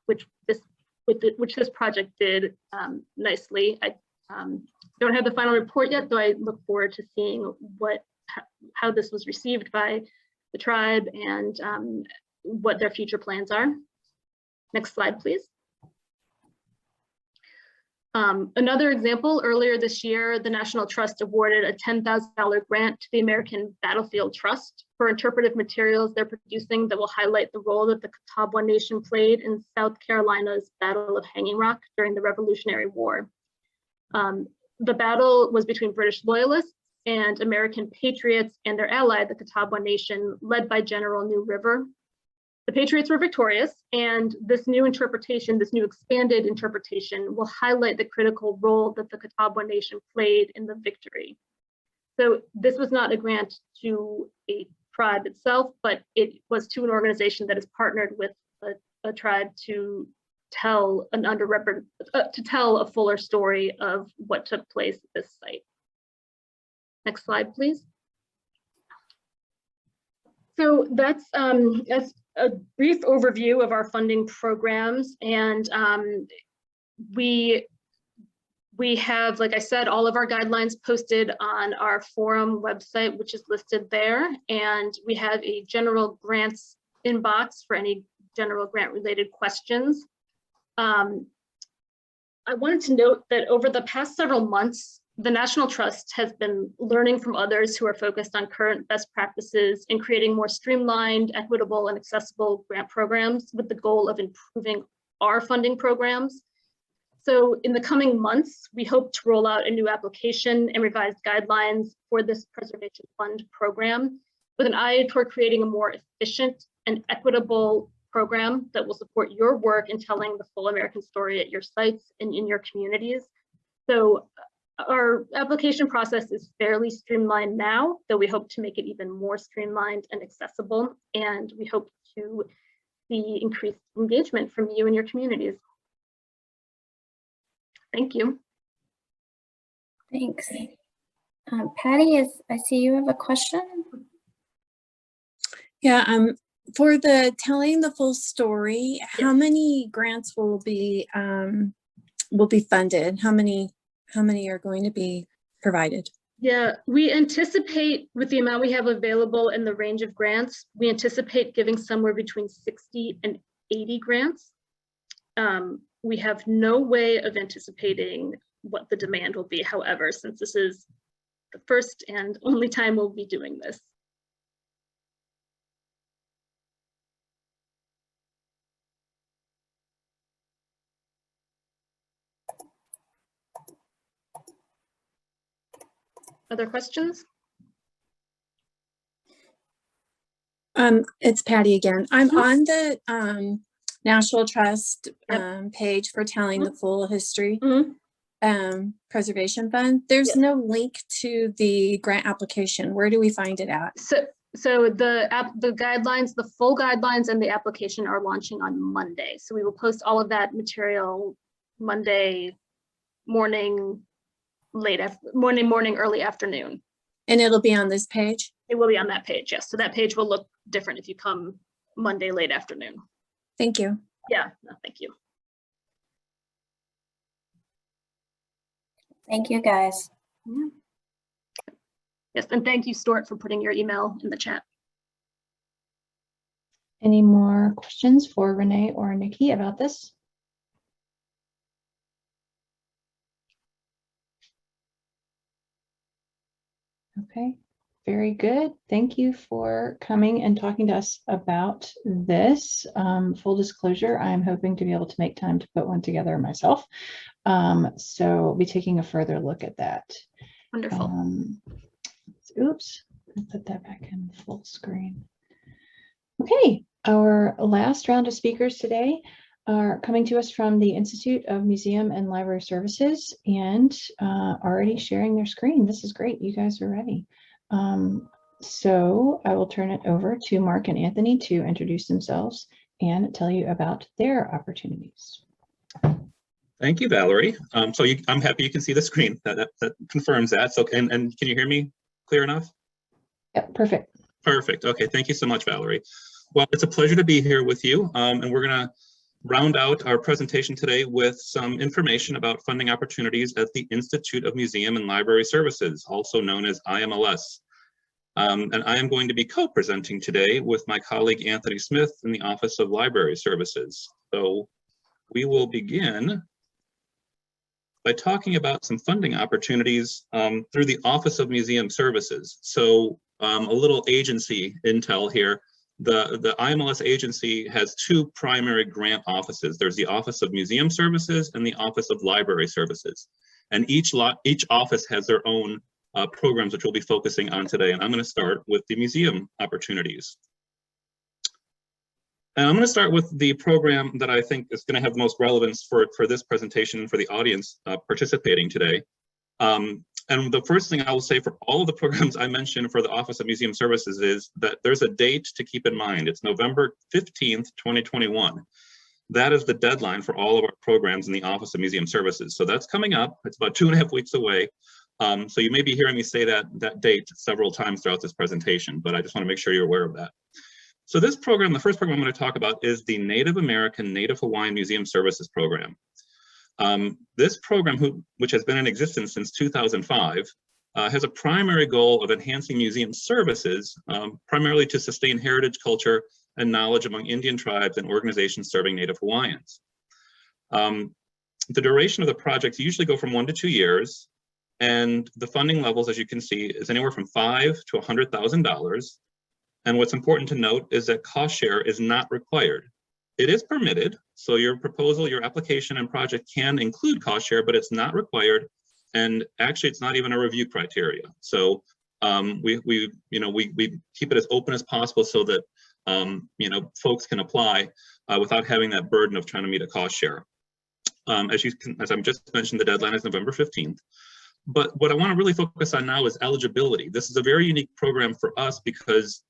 which this project did nicely. I don't have the final report yet, though I look forward to seeing how this was received by the tribe and what their future plans are. Next slide, please. Another example, earlier this year, the National Trust awarded a $10,000 grant to the American Battlefield Trust for interpretive materials they're producing that will highlight the role that the Catawba Nation played in South Carolina's Battle of Hanging Rock during the Revolutionary War. The battle was between British loyalists and American patriots and their ally, the Catawba Nation, led by General New River. The Patriots were victorious, and this new interpretation, this new expanded interpretation, will highlight the critical role that the Catawba Nation played in the victory. So this was not a grant to a tribe itself, but it was to an organization that is partnered with a tribe to tell a fuller story of what took place at this site. Next slide, please. So that's a brief overview of our funding programs, and we have, like I said, all of our guidelines posted on our forum website, which is listed there, and we have a general grants inbox for any general grant related questions. I wanted to note that over the past several months, the National Trust has been learning from others who are focused on current best practices in creating more streamlined, equitable, and accessible grant programs with the goal of improving our funding programs. So in the coming months, we hope to roll out a new application and revised guidelines for this Preservation Fund program with an eye toward creating a more efficient and equitable program that will support your work in telling the full American story at your sites and in your communities. So our application process is fairly streamlined now, though we hope to make it even more streamlined and accessible, and we hope to see increased engagement from you and your communities. Thank you. Thanks. Patty, I see you have a question. Yeah, for the telling the full story, how many grants will be funded? How many are going to be provided? Yeah, we anticipate with the amount we have available and the range of grants, we anticipate giving somewhere between 60 and 80 grants. We have no way of anticipating what the demand will be, however, since this is the first and only time we'll be doing this. Other questions? It's Patty again. I'm on the National Trust Yep. page for telling the full history preservation fund. There's Yep. no link to the grant application. Where do we find it at? So the guidelines, the full guidelines and the application are launching on Monday. So we will post all of that material Monday morning, morning, early afternoon. And it'll be on this page? It will be on that page, yes. So that page will look different if you come Monday late afternoon. Thank you. Yeah, no, thank you. Thank you, guys. Yeah. Yes, and thank you, Stuart, for putting your email in the chat. Any more questions for Renee or Nikki about this? Okay, very good. Thank you for coming and talking to us about this. Full disclosure, I'm hoping to be able to make time to put one together myself. So we'll be taking a further look at that. Wonderful. Oops, I'll put that back in full screen. Okay, our last round of speakers today are coming to us from the Institute of Museum and Library Services and already sharing their screen. This is great. You guys are ready. So I will turn it over to Mark and Anthony to introduce themselves and tell you about their opportunities. Thank you, Valerie. I'm happy you can see the screen. That confirms that. So, and can you hear me clear enough? Yep, perfect. Perfect. Okay, thank you so much, Valerie. Well, it's a pleasure to be here with you, and we're going to round out our presentation today with some information about funding opportunities at the Institute of Museum and Library Services, also known as IMLS. And I am going to be co-presenting today with my colleague Anthony Smith in the Office of Library Services. So we will begin by talking about some funding opportunities through the Office of Museum Services. So a little agency intel here. The IMLS agency has two primary grant offices. There's the Office of Museum Services and the Office of Library Services. And each office has their own programs, which we'll be focusing on today. And I'm going to start with the museum opportunities. And I'm going to start with the program that I think is going to have the most relevance for this presentation for the audience participating today. And the first thing I will say for all of the programs I mentioned for the Office of Museum Services is that there's a date to keep in mind. It's November 15th, 2021. That is the deadline for all of our programs in the Office of Museum Services. So that's coming up. It's about 2.5 weeks away. So you may be hearing me say that date several times throughout this presentation, but I just want to make sure you're aware of that. So this program, the first program I'm going to talk about is the Native American Native Hawaiian Museum Services Program. This program, which has been in existence since 2005, has a primary goal of enhancing museum services, primarily to sustain heritage, culture, and knowledge among Indian tribes and organizations serving Native Hawaiians. The duration of the projects usually go from 1 to 2 years, and the funding levels, as you can see, is anywhere from $5,000 to $100,000. And what's important to note is that cost share is not required. It is permitted, so your proposal, your application and project can include cost share, but it's not required. And actually, it's not even a review criteria. So we keep it as open as possible so that folks can apply without having that burden of trying to meet a cost share. As I've just mentioned, the deadline is November 15th. But what I want to really focus on now is eligibility. This is a very unique program for us because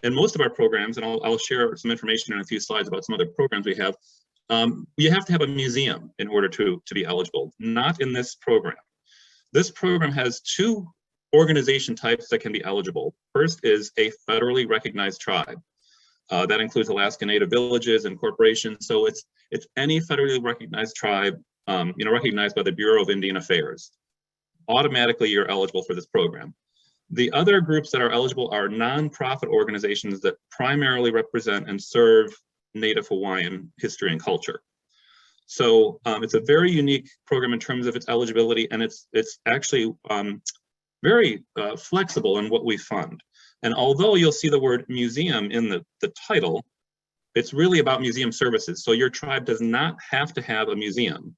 in most of our programs, and I'll share some information in a few slides about some other programs we have, you have to have a museum in order to be eligible, not in this program. This program has two organization types that can be eligible. First is a federally recognized tribe. That includes Alaska Native villages and corporations. So it's any federally recognized tribe, recognized by the Bureau of Indian Affairs. Automatically, you're eligible for this program. The other groups that are eligible are nonprofit organizations that primarily represent and serve Native Hawaiian history and culture. So it's a very unique program in terms of its eligibility, and it's actually very flexible in what we fund. And although you'll see the word museum in the title, it's really about museum services. So your tribe does not have to have a museum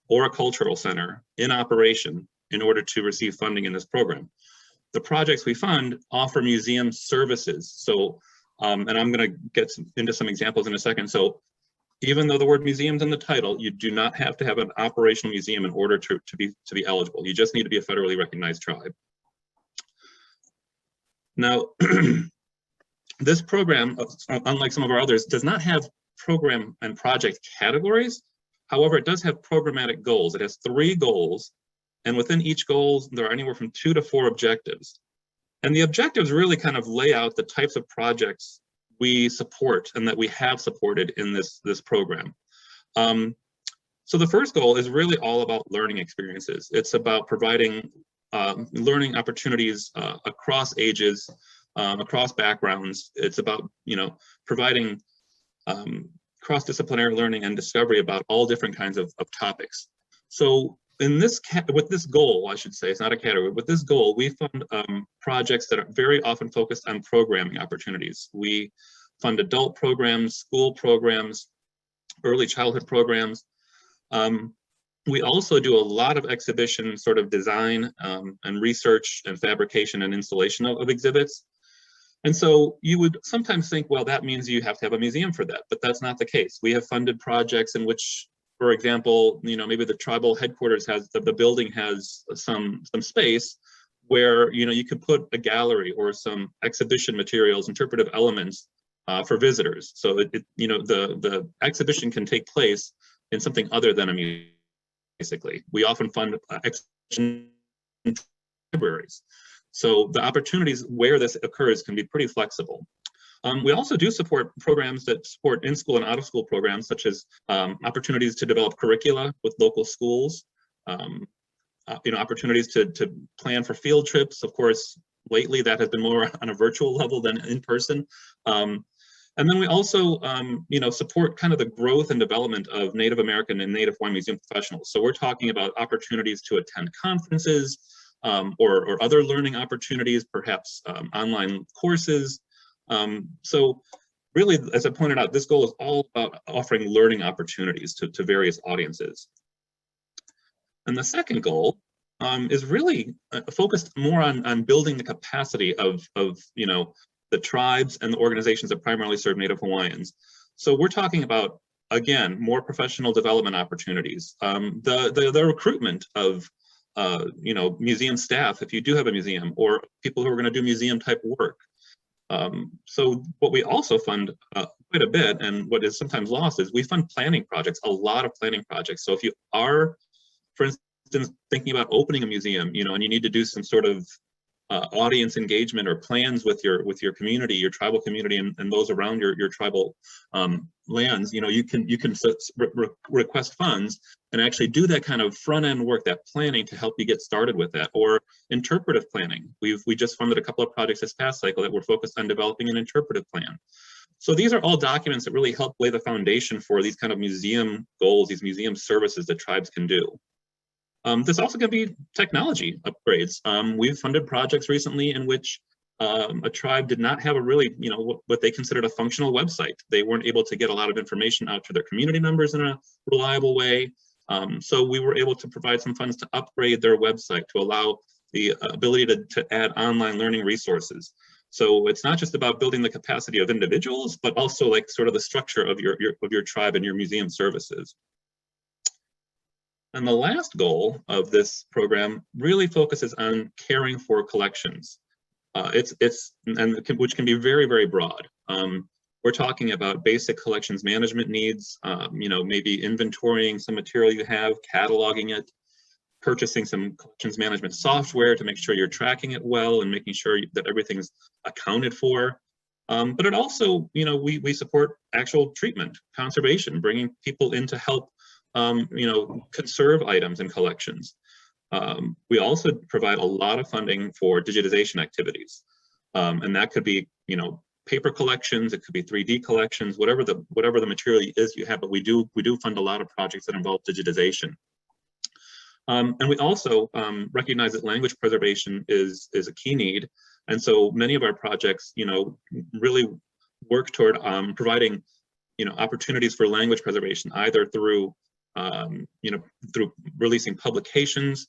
or a cultural center in operation in order to receive funding in this program. The projects we fund offer museum services. So, and I'm going to get into some examples in a second. So even though the word museum's in the title, you do not have to have an operational museum in order to be eligible. You just need to be a federally recognized tribe. Now, this program, unlike some of our others, does not have program and project categories. However, it does have programmatic goals. It has 3 goals, and within each goal, there are anywhere from 2 to 4 objectives. And the objectives really kind of lay out the types of projects we support and that we have supported in this program. So the first goal is really all about learning experiences. It's about providing learning opportunities across ages, across backgrounds. It's about, providing cross-disciplinary learning and discovery about all different kinds of topics. So in this with this goal, I should say, it's not a category, with this goal, we fund projects that are very often focused on programming opportunities. We fund adult programs, school programs, early childhood programs. We also do a lot of exhibition sort of design and research and fabrication and installation of exhibits. And so you would sometimes think, well, that means you have to have a museum for that, but that's not the case. We have funded projects in which, for example, maybe the tribal headquarters has, the building has some space where, you could put a gallery or some exhibition materials, interpretive elements for visitors. So the exhibition can take place in something other than a museum. Basically, we often fund exhibition libraries. So the opportunities where this occurs can be pretty flexible. We also do support programs that support in-school and out-of-school programs, such as opportunities to develop curricula with local schools, opportunities to plan for field trips. Of course, lately that has been more on a virtual level than in person. And then we also, support kind of the growth and development of Native American and Native Hawaiian museum professionals. So we're talking about opportunities to attend conferences or other learning opportunities, perhaps online courses. So really, as I pointed out, this goal is all about offering learning opportunities to various audiences. And the second goal is really focused more on building the capacity of the tribes and the organizations that primarily serve Native Hawaiians. So we're talking about, again, more professional development opportunities, the recruitment of museum staff, if you do have a museum, or people who are going to do museum type work. So what we also fund quite a bit, and what is sometimes lost, is we fund planning projects, a lot of planning projects. So if you are, for instance, thinking about opening a museum, and you need to do some sort of audience engagement or plans with your community, your tribal community, and those around your tribal lands, you can request funds and actually do that kind of front end work, that planning, to help you get started with that. Or interpretive planning. We just funded a couple of projects this past cycle that were focused on developing an interpretive plan. So these are all documents that really help lay the foundation for these kind of museum goals, these museum services that tribes can do. There's also going to be technology upgrades. We've funded projects recently in which a tribe did not have a really, what they considered a functional website. They weren't able to get a lot of information out to their community members in a reliable way. So we were able to provide some funds to upgrade their website to allow the ability to add online learning resources. So it's not just about building the capacity of individuals, but also like sort of the structure of your tribe and your museum services. And the last goal of this program really focuses on caring for collections. Which can be very, very broad. We're talking about basic collections management needs, maybe inventorying some material you have, cataloging it, purchasing some collections management software to make sure you're tracking it well and making sure that everything's accounted for. But it also, we support actual treatment, conservation, bringing people in to help, conserve items in collections. We also provide a lot of funding for digitization activities. And that could be, paper collections, it could be 3D collections, whatever the material is you have, but we do fund a lot of projects that involve digitization. And we also recognize that language preservation is a key need. And so many of our projects, really work toward providing, opportunities for language preservation, either through, through releasing publications,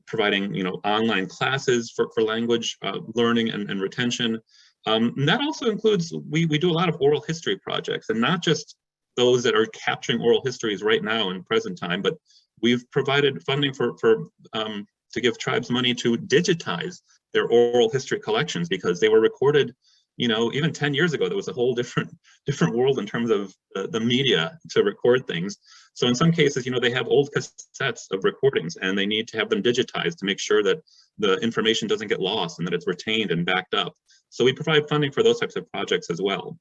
providing, online classes for language learning and retention. And that also includes, we do a lot of oral history projects, and not just those that are capturing oral histories right now in present time, but we've provided funding to give tribes money to digitize their oral history collections, because they were recorded, even 10 years ago. There was a whole different world in terms of the media to record things. So in some cases, they have old cassettes of recordings, and they need to have them digitized to make sure that the information doesn't get lost and that it's retained and backed up. So we provide funding for those types of projects as well.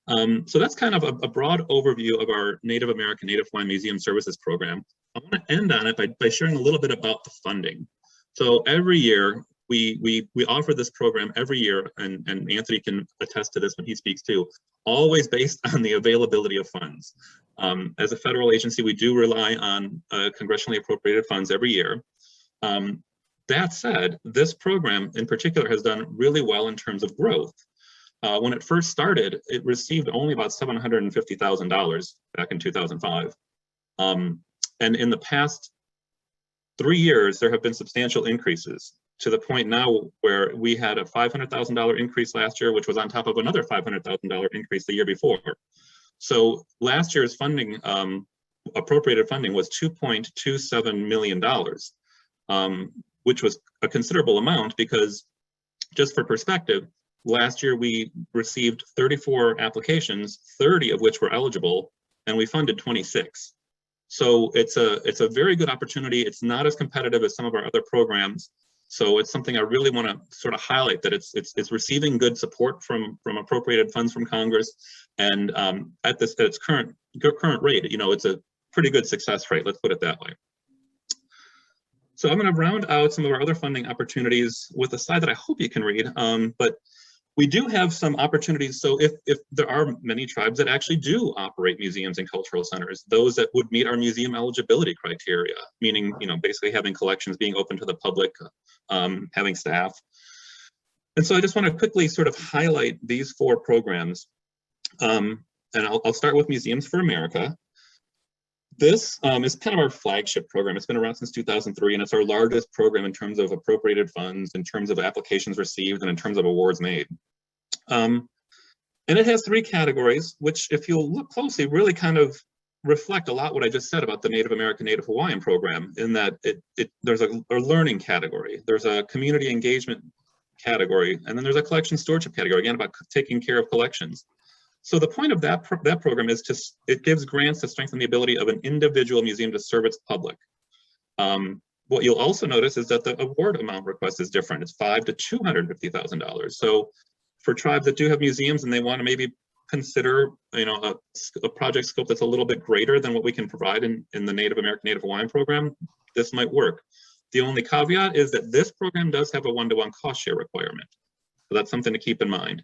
So that's kind of a broad overview of our Native American, Native Hawaiian Museum Services Program. I want to end on it by sharing a little bit about the funding. So every year, we offer this program every year, and Anthony can attest to this when he speaks too, always based on the availability of funds. As a federal agency, we do rely on congressionally appropriated funds every year. That said, this program in particular has done really well in terms of growth. When it first started, it received only about $750,000 back in 2005. And in the past 3 years, there have been substantial increases, to the point now where we had a $500,000 increase last year, which was on top of another $500,000 increase the year before. So last year's funding, appropriated funding, was $2.27 million, which was a considerable amount, because just for perspective, last year we received 34 applications, 30 of which were eligible, and we funded 26. So it's a very good opportunity. It's not as competitive as some of our other programs. So it's something I really want to sort of highlight, that it's receiving good support from appropriated funds from Congress, and at its current rate, it's a pretty good success rate. Let's put it that way. So I'm going to round out some of our other funding opportunities with a slide that I hope you can read. But we do have some opportunities. So if there are many tribes that actually do operate museums and cultural centers, those that would meet our museum eligibility criteria, meaning, basically having collections being open to the public, having staff. And so I just want to quickly sort of highlight these 4 programs. And I'll start with Museums for America. This is kind of our flagship program. It's been around since 2003, and it's our largest program in terms of appropriated funds, in terms of applications received, and in terms of awards made. And it has 3 categories, which, if you'll look closely, really kind of reflect a lot what I just said about the Native American, Native Hawaiian program, in that there's a learning category, there's a community engagement category, and then there's a collection stewardship category, again, about taking care of collections. So the point of that program is it gives grants to strengthen the ability of an individual museum to serve its public. What you'll also notice is that the award amount request is different. It's $500,000 to $250,000. So for tribes that do have museums and they want to maybe consider, a project scope that's a little bit greater than what we can provide in the Native American, Native Hawaiian program, this might work. The only caveat is that this program does have a 1-to-1 cost share requirement. So that's something to keep in mind.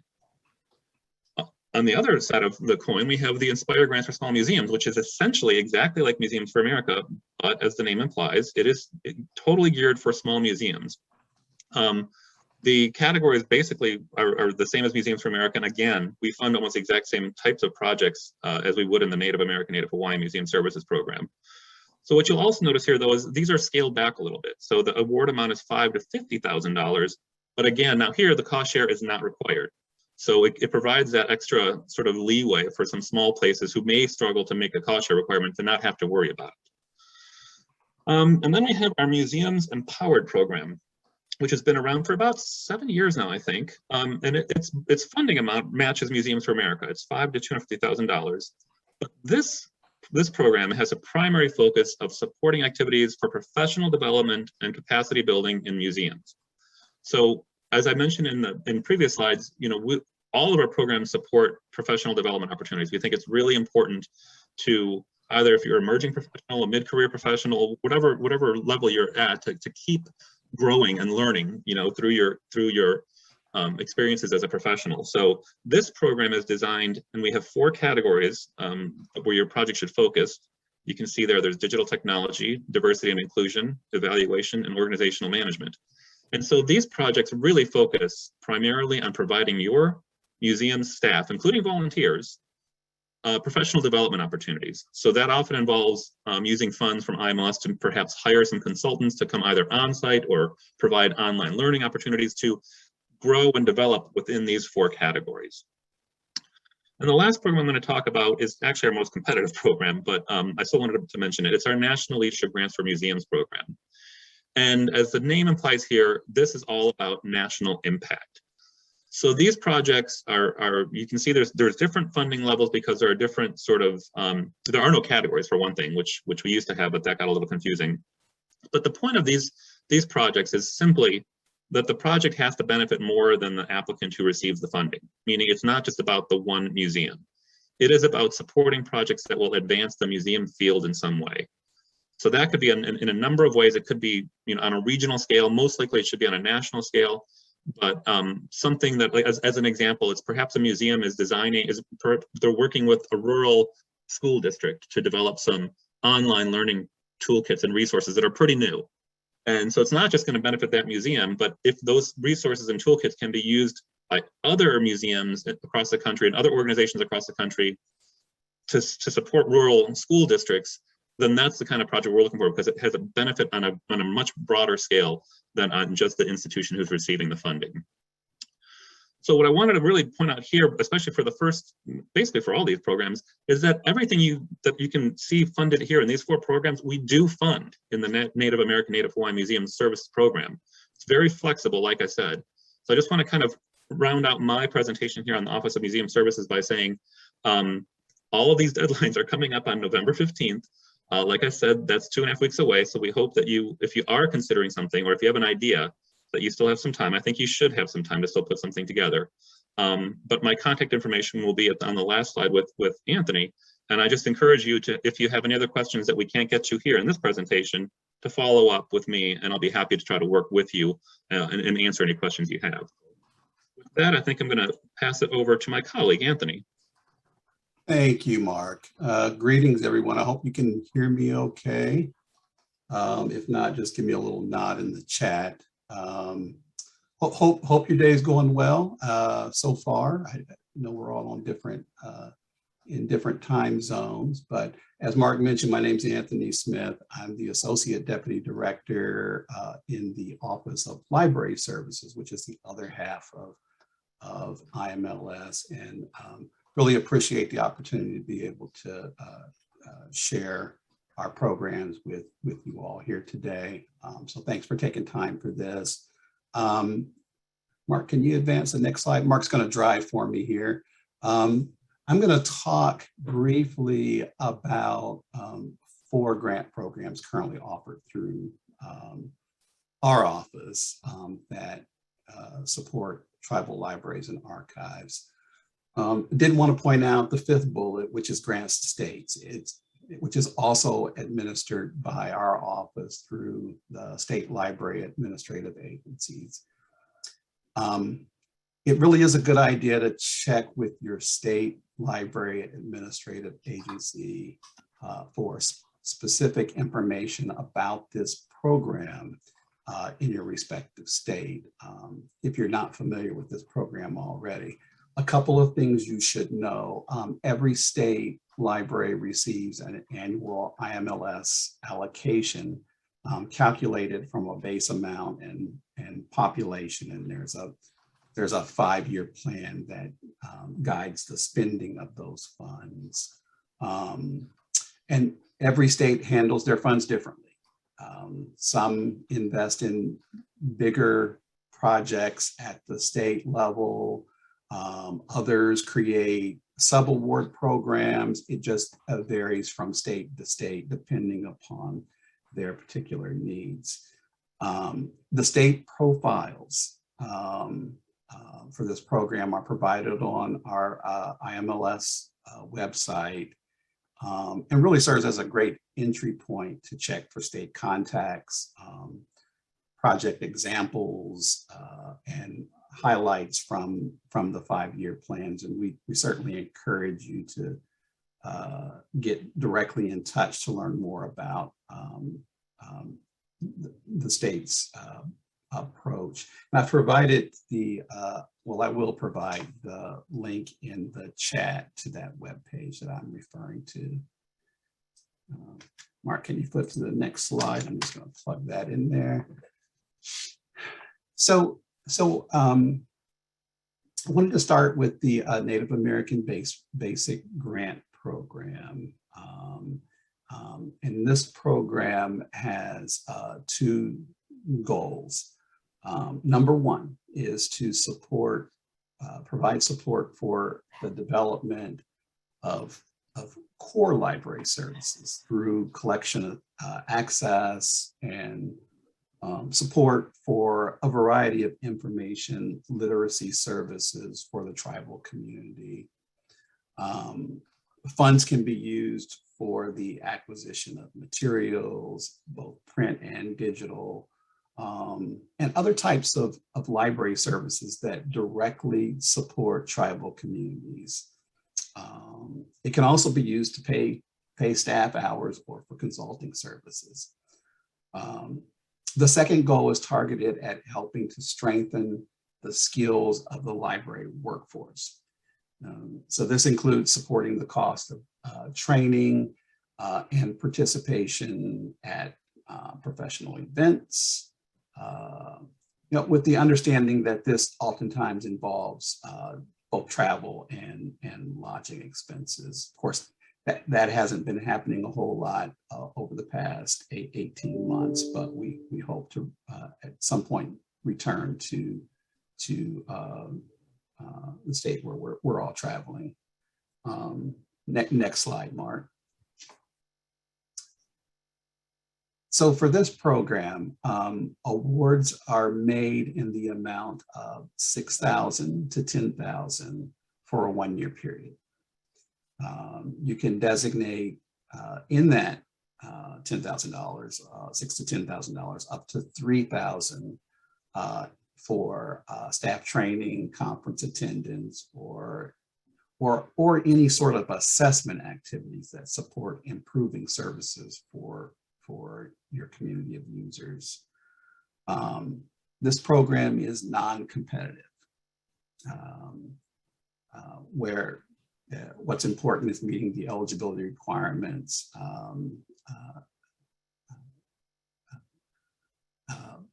On the other side of the coin, we have the Inspire Grants for Small Museums, which is essentially exactly like Museums for America, but as the name implies, it is totally geared for small museums. The categories basically are the same as Museums for America, and again, we fund almost the exact same types of projects as we would in the Native American, Native Hawaiian Museum Services Program. So what you'll also notice here, though, is these are scaled back a little bit. So the award amount is $5,000 to $50,000, but again, now here the cost share is not required. So it provides that extra sort of leeway for some small places who may struggle to make a cost share requirement to not have to worry about it. And then we have our Museums Empowered program, which has been around for about 7 years now, I think. And its funding amount matches Museums for America. It's $500,000 to $250,000. But this this program has a primary focus of supporting activities for professional development and capacity building in museums. So as I mentioned in previous slides, all of our programs support professional development opportunities. We think it's really important to either, if you're emerging professional, a mid-career professional, whatever level you're at, to keep growing and learning, through your experiences as a professional. So this program is designed, and we have 4 categories where your project should focus. You can see there's digital technology, diversity and inclusion, evaluation, and organizational management. And so these projects really focus primarily on providing your museum staff, including volunteers, professional development opportunities. So that often involves using funds from IMLS to perhaps hire some consultants to come either on-site or provide online learning opportunities to grow and develop within these 4 categories. And the last program I'm going to talk about is actually our most competitive program, but I still wanted to mention it. It's our National Leadership Grants for Museums program. And as the name implies here, this is all about national impact. So these projects are you can see there's different funding levels because there are different sort of, there are no categories for one thing, which we used to have, but that got a little confusing. But the point of these projects is simply that the project has to benefit more than the applicant who receives the funding, meaning it's not just about the one museum. It is about supporting projects that will advance the museum field in some way. So that could be in a number of ways. It could be on a regional scale. Most likely it should be on a national scale. But something that, like, as an example, it's perhaps a museum is they're working with a rural school district to develop some online learning toolkits and resources that are pretty new. And so it's not just going to benefit that museum, but if those resources and toolkits can be used by other museums across the country and other organizations across the country to support rural school districts, then that's the kind of project we're looking for, because it has a benefit on a much broader scale than on just the institution who's receiving the funding. So what I wanted to really point out here, especially for the first, basically for all these programs, is that everything that you can see funded here in these 4 programs, we do fund in the Native American, Native Hawaiian Museum Service Program. It's very flexible, like I said. So I just want to kind of round out my presentation here on the Office of Museum Services by saying all of these deadlines are coming up on November 15th. Like I said, that's 2.5 weeks away. So we hope that if you are considering something, or if you have an idea, that you still have some time. I think you should have some time to still put something together. But my contact information will be on the last slide with Anthony. And I just encourage you to, if you have any other questions that we can't get to here in this presentation, to follow up with me, and I'll be happy to try to work with you and answer any questions you have. With that, I think I'm going to pass it over to my colleague, Anthony. Thank you, Mark. Greetings, everyone. I hope you can hear me okay. If not, just give me a little nod in the chat. Hope your day is going well so far. I know we're all on in different time zones, but as Mark mentioned, my name is Anthony Smith. I'm the Associate Deputy Director in the Office of Library Services, which is the other half of IMLS, and really appreciate the opportunity to be able to share our programs with you all here today. So thanks for taking time for this. Mark, can you advance the next slide? Mark's going to drive for me here. I'm going to talk briefly about 4 grant programs currently offered through our office that support tribal libraries and archives. Did want to point out the 5th bullet, which is grants to states, which is also administered by our office through the state library administrative agencies. It really is a good idea to check with your state library administrative agency for specific information about this program in your respective state, if you're not familiar with this program already. A couple of things you should know. Every state library receives an annual IMLS allocation calculated from a base amount and population, and there's a 5-year plan that guides the spending of those funds. And every state handles their funds differently. Some invest in bigger projects at the state level. Others create Sub-award programs, it just varies from state to state depending upon their particular needs. The state profiles for this program are provided on our IMLS website, and really serves as a great entry point to check for state contacts, project examples, and highlights from the 5-year plans. And we certainly encourage you to get directly in touch to learn more about the state's approach. And I've provided the, well, I will provide the link in the chat to that webpage that I'm referring to. Mark, can you flip to the next slide? I'm just going to plug that in there. So I wanted to start with the Native American Basic Grant Program. And this program has 2 goals. Number 1 is to support, provide support for the development of core library services through collection access and support for a variety of information literacy services for the tribal community. Funds can be used for the acquisition of materials, both print and digital, and other types of library services that directly support tribal communities. It can also be used to pay staff hours or for consulting services. The second goal is targeted at helping to strengthen the skills of the library workforce. So this includes supporting the cost of training and participation at professional events, with the understanding that this oftentimes involves both travel and lodging expenses. Of course, that hasn't been happening a whole lot over the past 18 months, but we hope to at some point return to the state where we're all traveling. Next slide, Mark. So for this program, awards are made in the amount of $6,000 to $10,000 for a 1-year period. You can designate in that $10,000, $6,000 to $10,000, up to $3,000 for staff training, conference attendance, or any sort of assessment activities that support improving services for your community of users. This program is non-competitive, where what's important is meeting the eligibility requirements,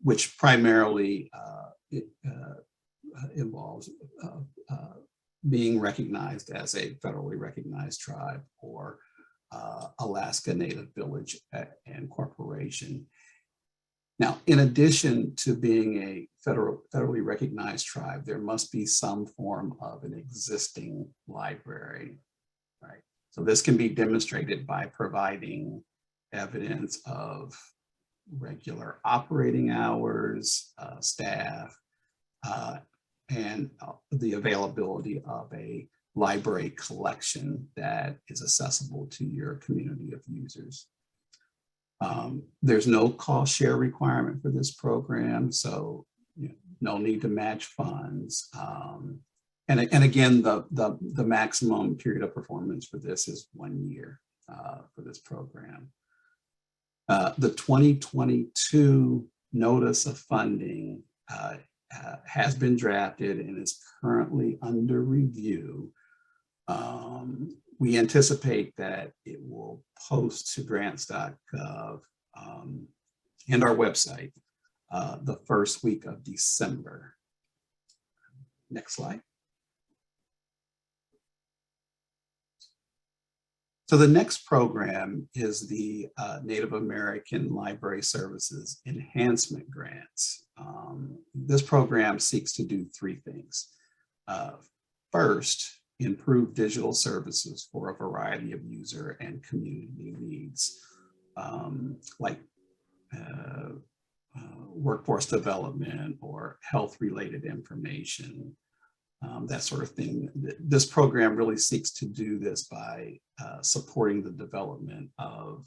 which primarily involves being recognized as a federally recognized tribe or Alaska Native Village and Corporation. Now, in addition to being a federally recognized tribe, there must be some form of an existing library, right? So this can be demonstrated by providing evidence of regular operating hours, staff, and the availability of a library collection that is accessible to your community of users. There's no cost share requirement for this program, so no need to match funds. And again, the maximum period of performance for this is 1 year for this program. The 2022 notice of funding has been drafted and is currently under review. We anticipate that it will post to grants.gov and our website the first week of December. Next slide. So the next program is the Native American Library Services Enhancement Grants. This program seeks to do 3 things. First, improve digital services for a variety of user and community needs, like workforce development or health-related information, that sort of thing. This program really seeks to do this by supporting the development of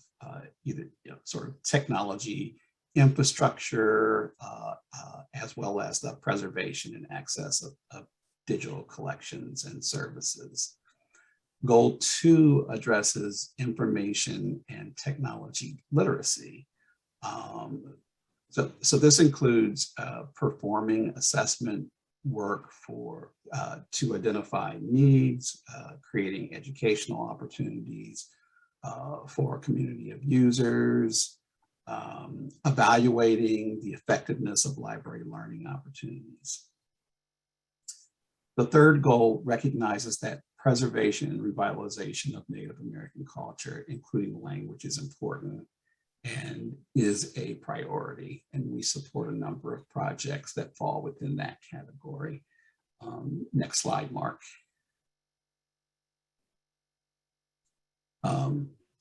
either sort of technology infrastructure, as well as the preservation and access of digital collections and services. Goal 2 addresses information and technology literacy. So this includes performing assessment work for to identify needs, creating educational opportunities for a community of users, evaluating the effectiveness of library learning opportunities. The third goal recognizes that preservation and revitalization of Native American culture, including language, is important and is a priority. And we support a number of projects that fall within that category. Next slide, Mark.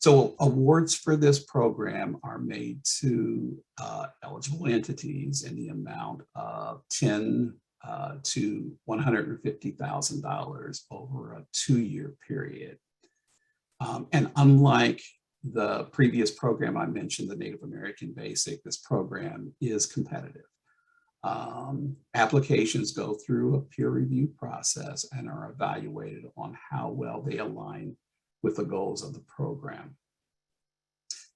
So awards for this program are made to eligible entities in the amount of $10,000 to $150,000 over a 2-year period. And unlike the previous program I mentioned, the Native American Basic, this program is competitive. Applications go through a peer review process and are evaluated on how well they align with the goals of the program.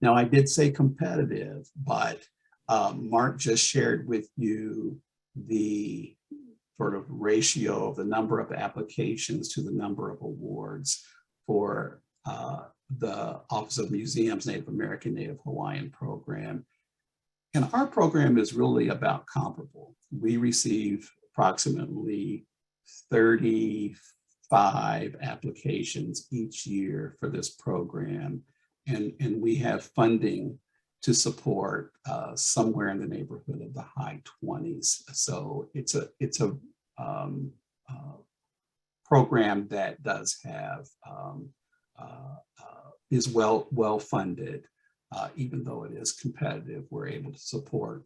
Now, I did say competitive, but Mark just shared with you the sort of ratio of the number of applications to the number of awards for the Office of Museums Native American Native Hawaiian program. And our program is really about comparable. We receive approximately 35 applications each year for this program. And we have funding to support somewhere in the neighborhood of the high 20s. So it's a program that does have, is well funded. Even though it is competitive, we're able to support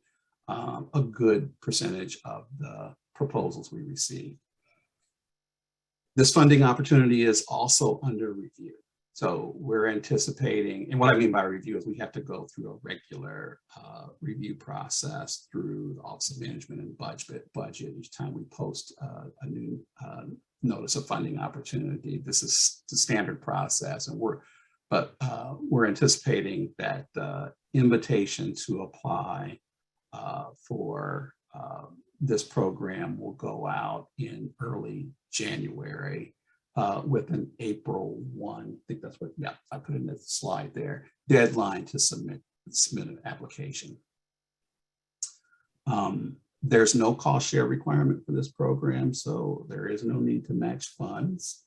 a good percentage of the proposals we receive. This funding opportunity is also under review. So we're anticipating, and what I mean by review is we have to go through a regular review process through the Office of Management and Budget each time we post a new notice of funding opportunity. This is the standard process, and we're anticipating that the invitation to apply for this program will go out in early January with an April 1, I think that's what, yeah, I put in the slide there, deadline to submit an application. There's no cost share requirement for this program, so there is no need to match funds.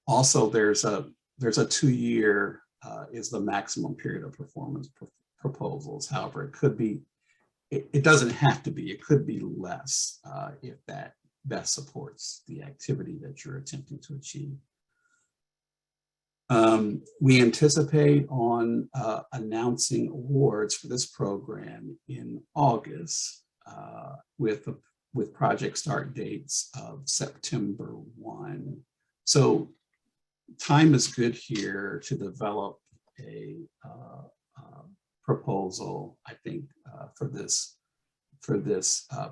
Also, there's a 2-year is the maximum period of performance proposals. However, it could be, it doesn't have to be, it could be less if that best supports the activity that you're attempting to achieve. We anticipate on announcing awards for this program in August with project start dates of September 1. So time is good here to develop a proposal, I think, for this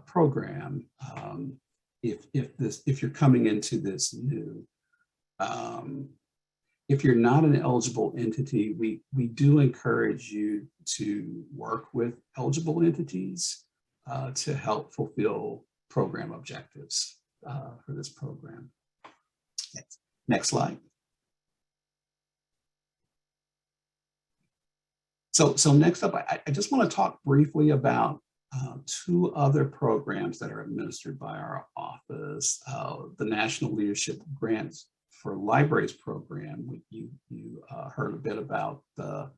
program. If you're coming into this new, if you're not an eligible entity, we do encourage you to work with eligible entities to help fulfill program objectives for this program. Next slide. So next up, I just want to talk briefly about 2 other programs that are administered by our office. The National Leadership Grants for Libraries program. You heard a bit about the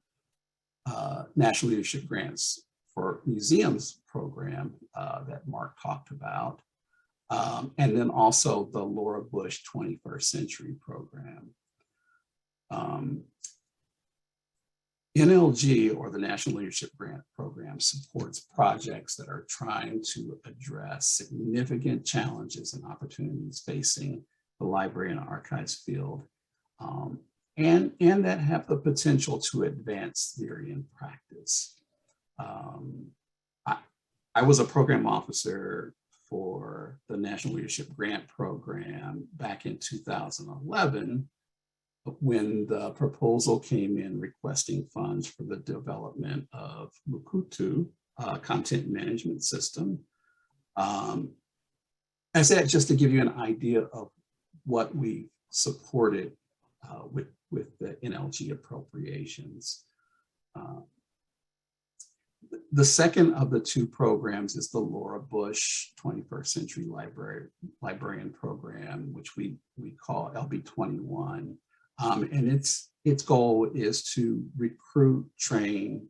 National Leadership Grants for Museums program that Mark talked about. and then also the Laura Bush 21st Century Program. NLG, or the National Leadership Grant Program, supports projects that are trying to address significant challenges and opportunities facing the library and archives field, and that have the potential to advance theory and practice. I was a program officer for the National Leadership Grant Program back in 2011, when the proposal came in requesting funds for the development of Mukutu content management system. I said, just to give you an idea of what we supported with the NLG appropriations. The second of the two programs is the Laura Bush 21st Century Librarian Program, which we call LB21. And its goal is to recruit, train,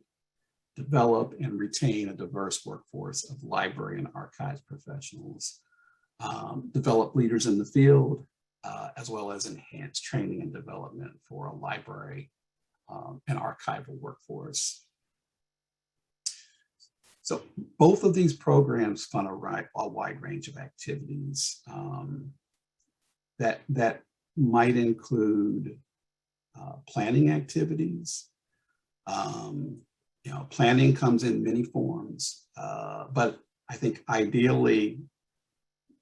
develop, and retain a diverse workforce of library and archives professionals, develop leaders in the field, as well as enhance training and development for a library and archival workforce. So both of these programs fund a wide range of activities that might include planning activities. Planning comes in many forms, but I think ideally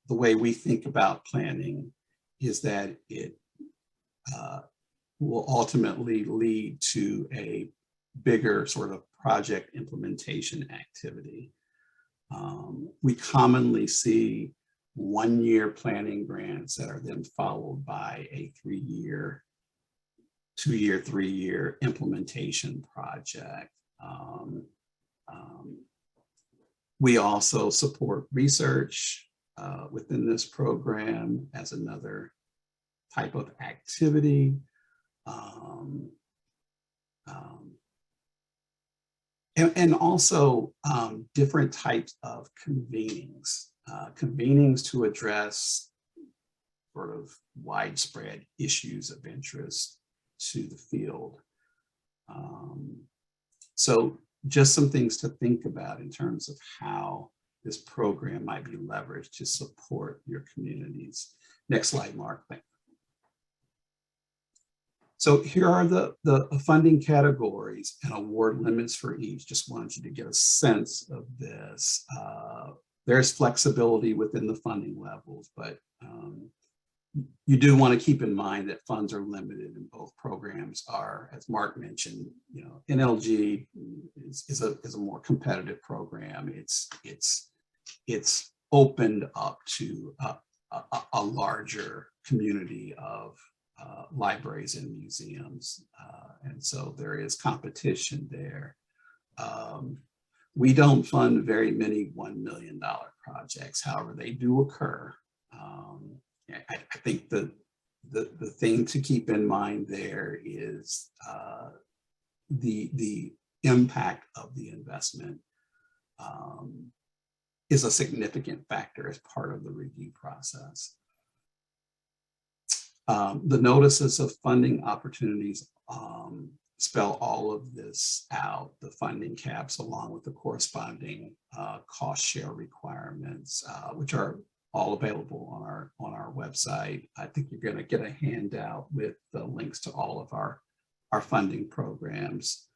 the way we think about planning is that it will ultimately lead to a bigger sort of project implementation activity. We commonly see 1-year planning grants that are then followed by a 3-year, 2-year, 3-year implementation project. We also support research within this program as another type of activity. And also different types of convenings. Convenings to address sort of widespread issues of interest to the field. So just some things to think about in terms of how this program might be leveraged to support your communities. Next slide, Mark. So here are the funding categories and award limits for each. Just wanted you to get a sense of this. There's flexibility within the funding levels, but you do want to keep in mind that funds are limited and both programs are, as Mark mentioned, NLG is a more competitive program. It's opened up to a larger community of libraries and museums. And so there is competition there. We don't fund very many $1 million projects. However, they do occur. I think the thing to keep in mind there is the impact of the investment is a significant factor as part of the review process. The notices of funding opportunities spell all of this out, the funding caps, along with the corresponding cost share requirements, which are all available on our website. I think you're going to get a handout with the links to all of our funding programs.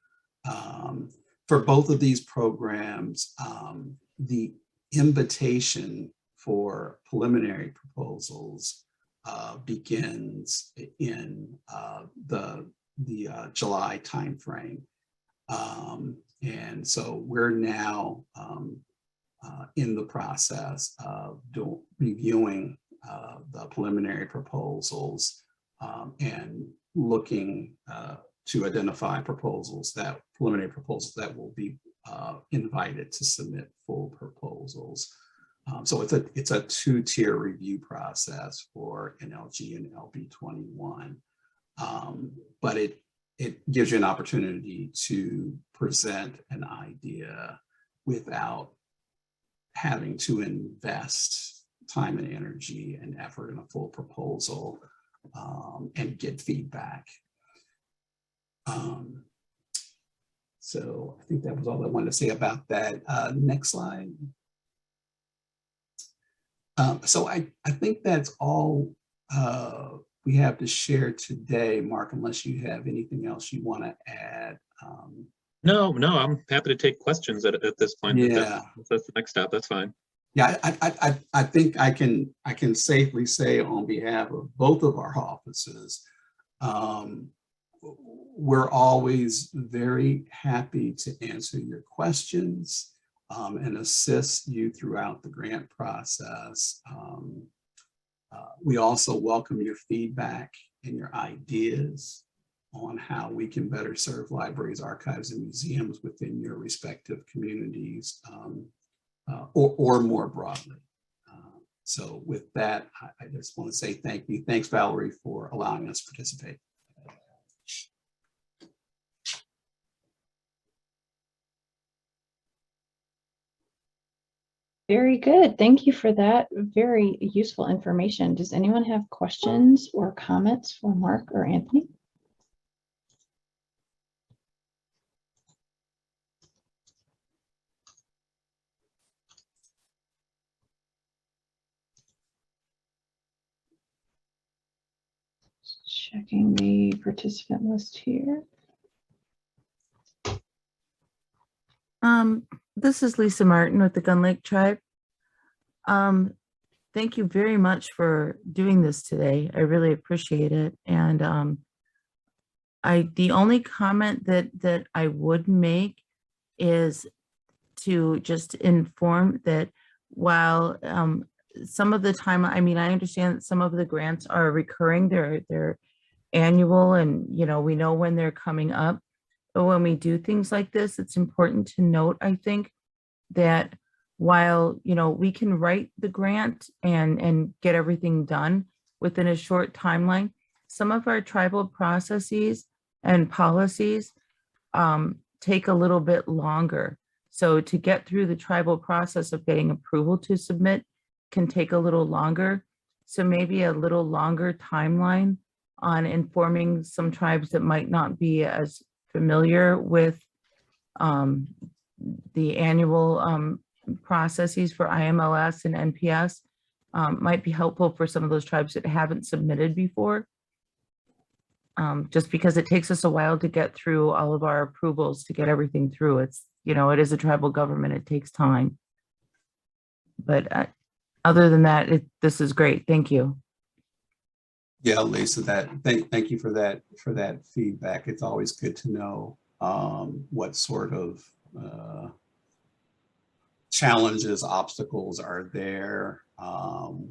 For both of these programs, the invitation for preliminary proposals begins in the July timeframe. And so we're now in the process of reviewing the preliminary proposals and looking to identify preliminary proposals that will be invited to submit full proposals. So it's a 2-tier review process for NLG and LB21, but it gives you an opportunity to present an idea without having to invest time and energy and effort in a full proposal and get feedback. So I think that was all I wanted to say about that. Next slide. So I think that's all we have to share today, Mark, unless you have anything else you want to add. No, I'm happy to take questions at this point. Yeah. If that's the next step. That's fine. Yeah, I think I can safely say on behalf of both of our offices, we're always very happy to answer your questions and assist you throughout the grant process. We also welcome your feedback and your ideas on how we can better serve libraries, archives, and museums within your respective communities or more broadly. So with that, I just want to say thank you. Thanks, Valerie, for allowing us to participate. Very good. Thank you for that very useful information. Does anyone have questions or comments for Mark or Anthony? Checking the participant list here. This is Lisa Martin with the Gun Lake Tribe. Thank you very much for doing this today. I really appreciate it. And the only comment that I would make is to just inform that while some of the time, I mean, I understand that some of the grants are recurring, they're annual, and we know when they're coming up. But when we do things like this, it's important to note, I think, that while we can write the grant and get everything done within a short timeline, some of our tribal processes and policies take a little bit longer. So to get through the tribal process of getting approval to submit can take a little longer. So maybe a little longer timeline on informing some tribes that might not be as familiar with the annual processes for IMLS and NPS might be helpful for some of those tribes that haven't submitted before. Just because it takes us a while to get through all of our approvals to get everything through. It's, it is a tribal government, it takes time. But other than that, this is great. Thank you. Yeah, Lisa, thank you for that feedback. It's always good to know what sort of challenges, obstacles are there.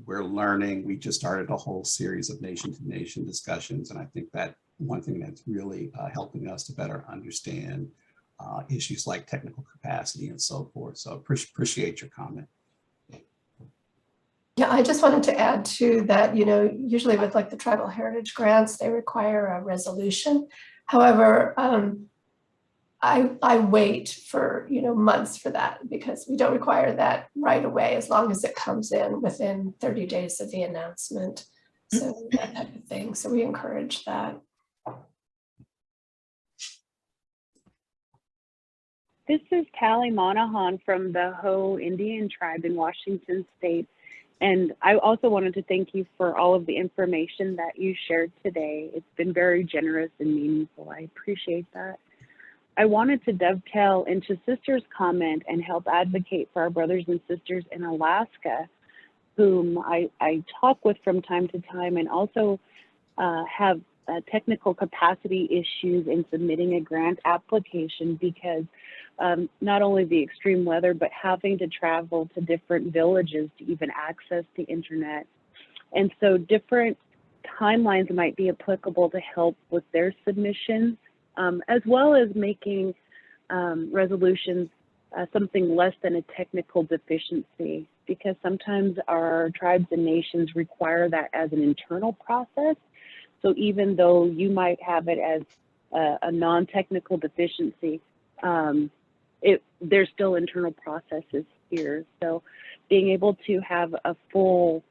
We're learning. We just started a whole series of nation-to-nation discussions, and I think that one thing that's really helping us to better understand issues like technical capacity and so forth. So appreciate your comment. Yeah, I just wanted to add to that, usually with like the tribal heritage grants, they require a resolution. However, I wait for, months for that because we don't require that right away as long as it comes in within 30 days of the announcement. So that type of thing. So we encourage that. This is Tally Monahan from the Hoh Indian tribe in Washington State. And I also wanted to thank you for all of the information that you shared today. It's been very generous and meaningful. I appreciate that. I wanted to dovetail into Sister's comment and help advocate for our brothers and sisters in Alaska, whom I talk with from time to time, and also have technical capacity issues in submitting a grant application because not only the extreme weather, but having to travel to different villages to even access the internet. And so different timelines might be applicable to help with their submissions, as well as making resolutions something less than a technical deficiency, because sometimes our tribes and nations require that as an internal process. So even though you might have it as a non-technical deficiency, there's still internal processes years. So being able to have a full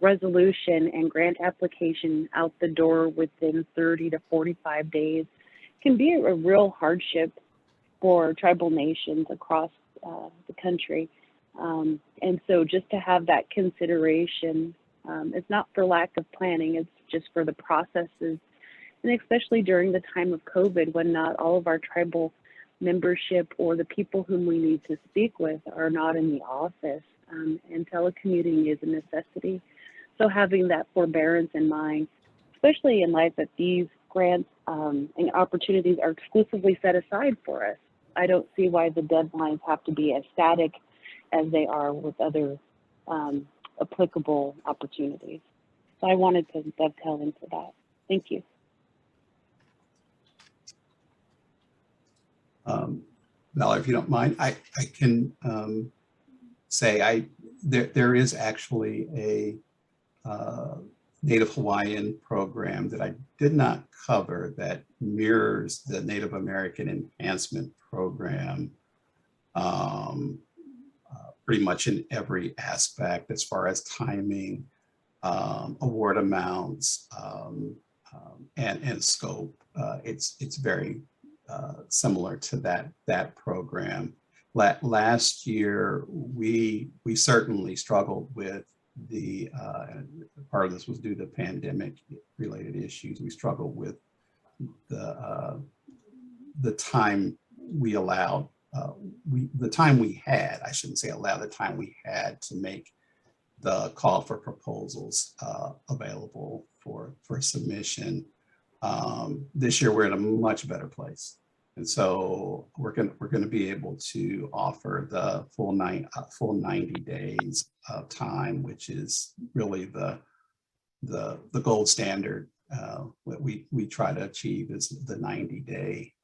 resolution and grant application out the door within 30 to 45 days can be a real hardship for tribal nations across the country. And so just to have that consideration, it's not for lack of planning, it's just for the processes. And especially during the time of COVID, when not all of our tribal membership or the people whom we need to speak with are not in the office, and telecommuting is a necessity. So having that forbearance in mind, especially in light that these grants and opportunities are exclusively set aside for us, I don't see why the deadlines have to be as static as they are with other applicable opportunities. So I wanted to dovetail into that. Thank you. Valerie, if you don't mind, I can say there is actually a Native Hawaiian program that I did not cover that mirrors the Native American Enhancement Program pretty much in every aspect as far as timing, award amounts, and scope. It's very similar to that program. Last year, we certainly struggled with the part of this was due to pandemic related issues. We struggled with the time we allowed, the time we had, I shouldn't say allowed, the time we had to make the call for proposals available for submission. This year we're in a much better place. And so we're going to be able to offer the full 90 days of time, which is really the gold standard. What we try to achieve is the 90-day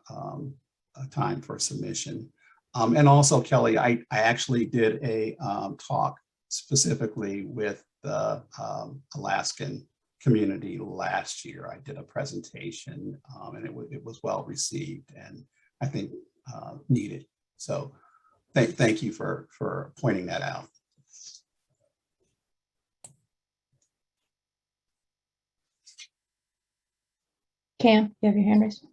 time for submission. And also, Kelly, I actually did a talk specifically with the Alaskan community last year. I did a presentation and it was well received and I think needed. So thank you for pointing that out. Cam, you have your hand raised.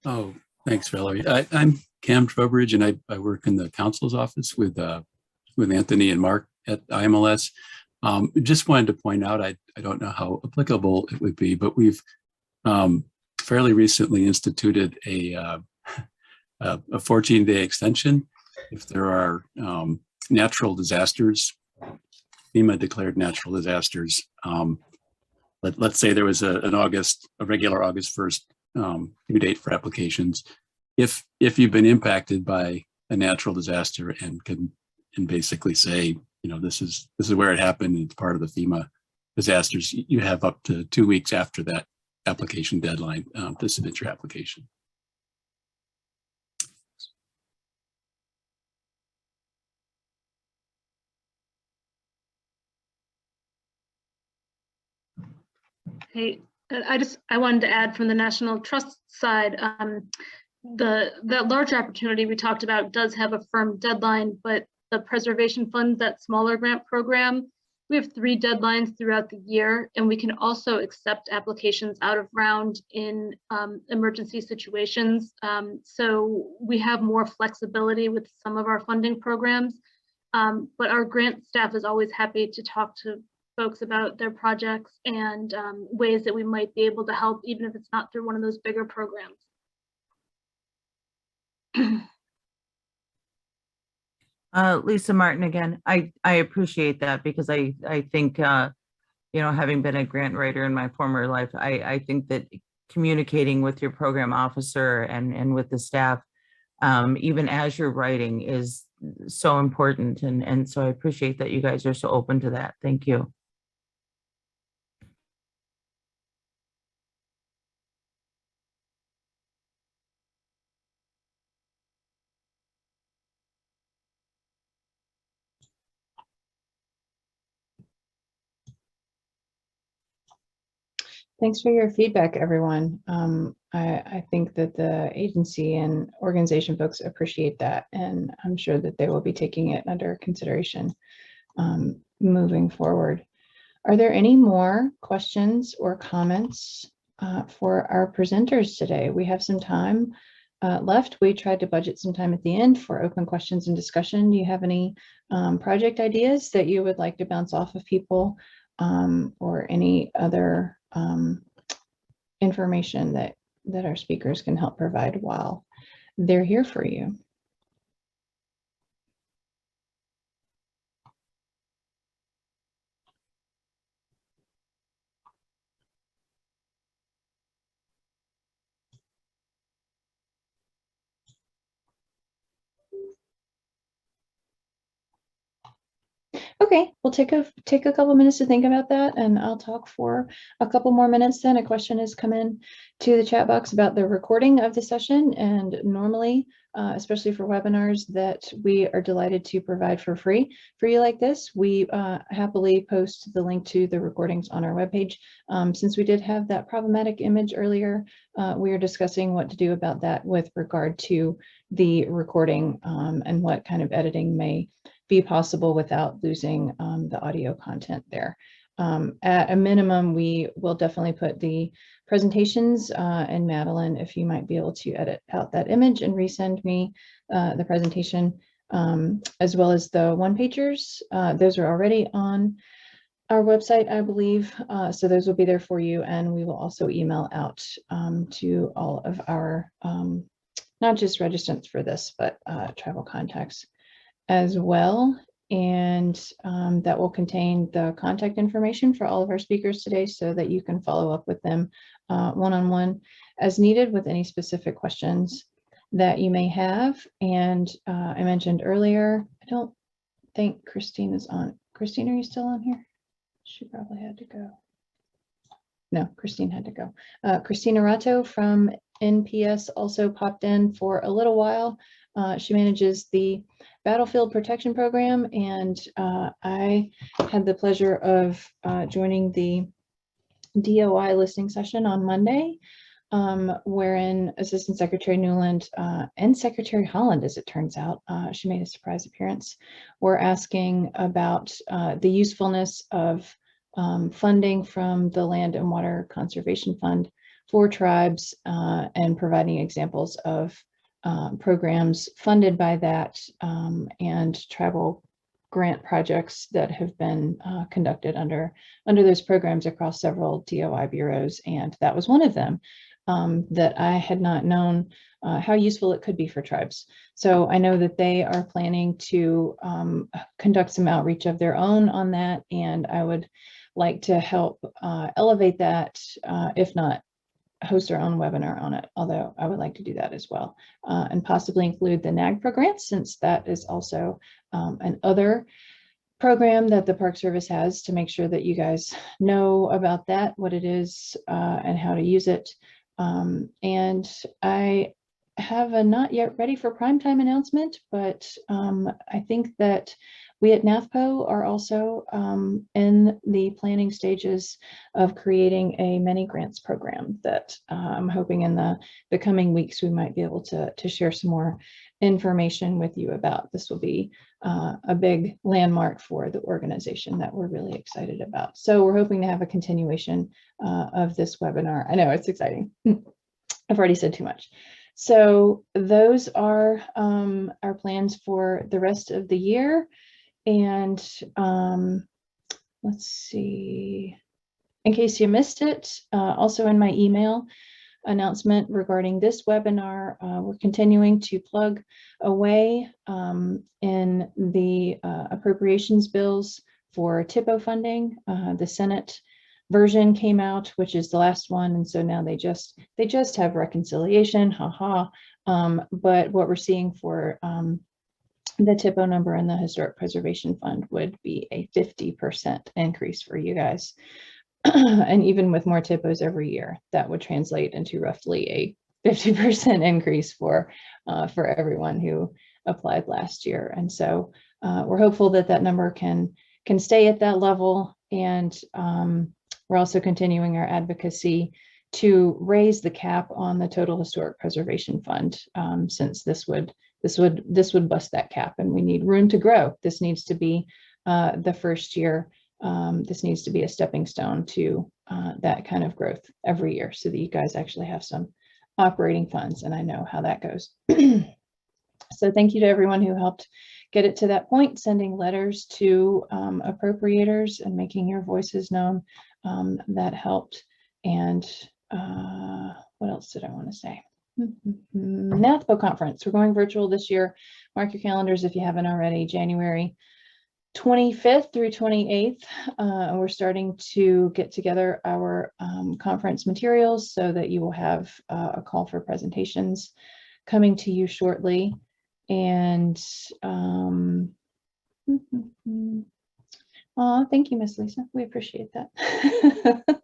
Oh, thanks, Valerie. I'm Cam Trowbridge, and I work in the counsel's office with Anthony and Mark at IMLS. Just wanted to point out, I don't know how applicable it would be, but we've fairly recently instituted a 14-day extension if there are natural disasters, FEMA declared natural disasters. Let's say there was a regular August 1st due date for applications. If you've been impacted by a natural disaster and can basically say, this is where it happened, it's part of the FEMA disasters, you have up to 2 weeks after that application deadline to submit your application. Hey, I wanted to add from the National Trust side, that larger opportunity we talked about does have a firm deadline, but the preservation funds, that smaller grant program, we have 3 deadlines throughout the year, and we can also accept applications out of round in emergency situations. So we have more flexibility with some of our funding programs, but our grant staff is always happy to talk to folks about their projects and ways that we might be able to help, even if it's not through one of those bigger programs. Lisa Martin again. I appreciate that because I think, having been a grant writer in my former life, I think that communicating with your program officer and with the staff, even as you're writing, is so important. And so I appreciate that you guys are so open to that. Thank you. Thanks for your feedback, everyone. I think that the agency and organization folks appreciate that, and I'm sure that they will be taking it under consideration moving forward. Are there any more questions or comments for our presenters today? We have some time left. We tried to budget some time at the end for open questions and discussion. Do you have any project ideas that you would like to bounce off of people, or any other information that our speakers can help provide while they're here for you? Okay, we'll take a couple minutes to think about that, and I'll talk for a couple more minutes then. A question has come in to the chat box about the recording of the session, and normally, especially for webinars that we are delighted to provide for free for you like this, we happily post the link to the recordings on our webpage. Since we did have that problematic image earlier, we are discussing what to do about that with regard to the recording, and what kind of editing may be possible without losing the audio content there. At a minimum, we will definitely put the presentations, and Madeline, if you might be able to edit out that image and resend me the presentation, as well as the one-pagers. Those are already on our website, I believe, so those will be there for you, and we will also email out to all of our, not just registrants for this, but travel contacts as well. And that will contain the contact information for all of our speakers today, so that you can follow up with them one-on-one as needed with any specific questions that you may have. And I mentioned earlier, I don't think Christine is on. Christine, are you still on here? She probably had to go. No, Christine had to go. Christina Rato from NPS also popped in for a little while. She manages the Battlefield Protection Program, and I had the pleasure of joining the DOI listening session on Monday, wherein Assistant Secretary Newland and Secretary Holland, as it turns out, she made a surprise appearance, were asking about the usefulness of funding from the Land and Water Conservation Fund for tribes, and providing examples of programs funded by that, and tribal grant projects that have been conducted under those programs across several DOI bureaus. And that was one of them that I had not known how useful it could be for tribes. So I know that they are planning to conduct some outreach of their own on that, and I would like to help elevate that, if not host our own webinar on it, although I would like to do that as well, and possibly include the NAGPRO grants, since that is also an other program that the Park Service has, to make sure that you guys know about that, what it is, and how to use it. And I have a not yet ready for primetime announcement, but I think that we at NATHPO are also in the planning stages of creating a many grants program that I'm hoping in the coming weeks we might be able to share some more information with you about. This will be a big landmark for the organization that we're really excited about. So we're hoping to have a continuation of this webinar. I know it's exciting. I've already said too much. So those are our plans for the rest of the year. And let's see, in case you missed it, also in my email announcement regarding this webinar, we're continuing to plug away in the appropriations bills for TIPO funding. The Senate version came out, which is the last one, and so now they just have reconciliation, haha. But what we're seeing for the TIPO number in the Historic Preservation Fund would be a 50% increase for you guys. And even with more TIPOs every year, that would translate into roughly a 50% increase for everyone who applied last year. And so we're hopeful that that number can stay at that level. And we're also continuing our advocacy to raise the cap on the total historic preservation fund, since this would bust that cap, and we need room to grow. This needs to be the first year. This needs to be a stepping stone to that kind of growth every year, so that you guys actually have some operating funds, and I know how that goes. So thank you to everyone who helped get it to that point, sending letters to appropriators and making your voices known. That helped. And what else did I want to say? NATHPO conference. We're going virtual this year. Mark your calendars if you haven't already. January 25th through 28th. We're starting to get together our conference materials so that you will have a call for presentations coming to you shortly. And thank you, Miss Lisa. We appreciate that.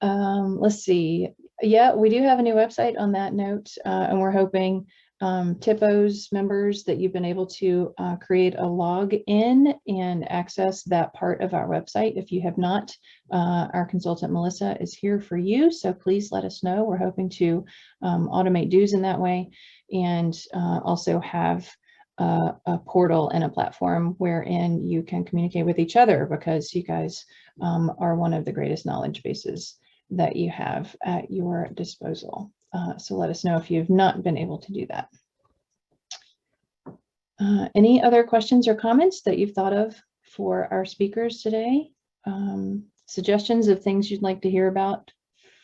Let's see. Yeah, we do have a new website on that note, and we're hoping TIPO's members that you've been able to create a login and access that part of our website. If you have not, our consultant Melissa is here for you, so please let us know. We're hoping to automate dues in that way, and also have a portal and a platform wherein you can communicate with each other, because you guys are one of the greatest knowledge bases that you have at your disposal. So let us know if you've not been able to do that. Any other questions or comments that you've thought of for our speakers today? Suggestions of things you'd like to hear about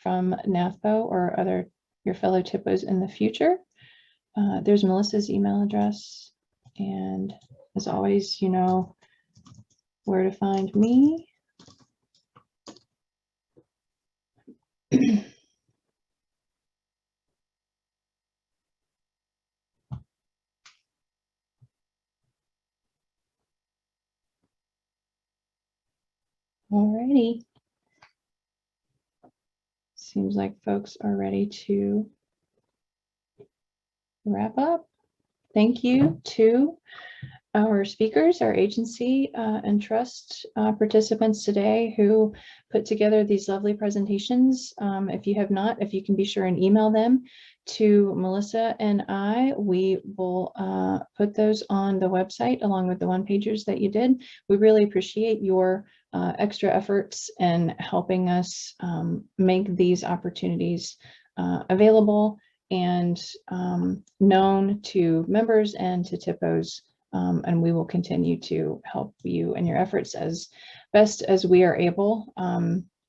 from NATHPO or your fellow TIPOs in the future? There's Melissa's email address. And as always, you know where to find me. Alrighty. Seems like folks are ready to wrap up. Thank you to our speakers, our agency and trust participants today who put together these lovely presentations. If you have not, if you can be sure and email them to Melissa and I, we will put those on the website along with the one-pagers that you did. We really appreciate your extra efforts in helping us make these opportunities available and known to members and to TIPOs. And we will continue to help you in your efforts as best as we are able.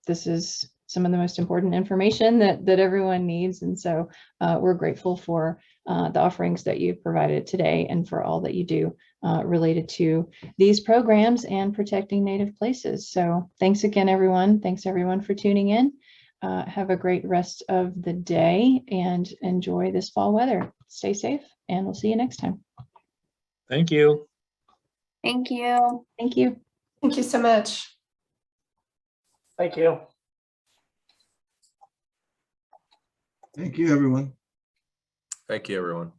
This is some of the most important information that everyone needs. And so we're grateful for the offerings that you've provided today and for all that you do related to these programs and protecting Native places. So thanks again, everyone. Thanks everyone for tuning in. Have a great rest of the day and enjoy this fall weather. Stay safe, and we'll see you next time. Thank you. Thank you. Thank you. Thank you so much. Thank you. Thank you, everyone. Thank you, everyone.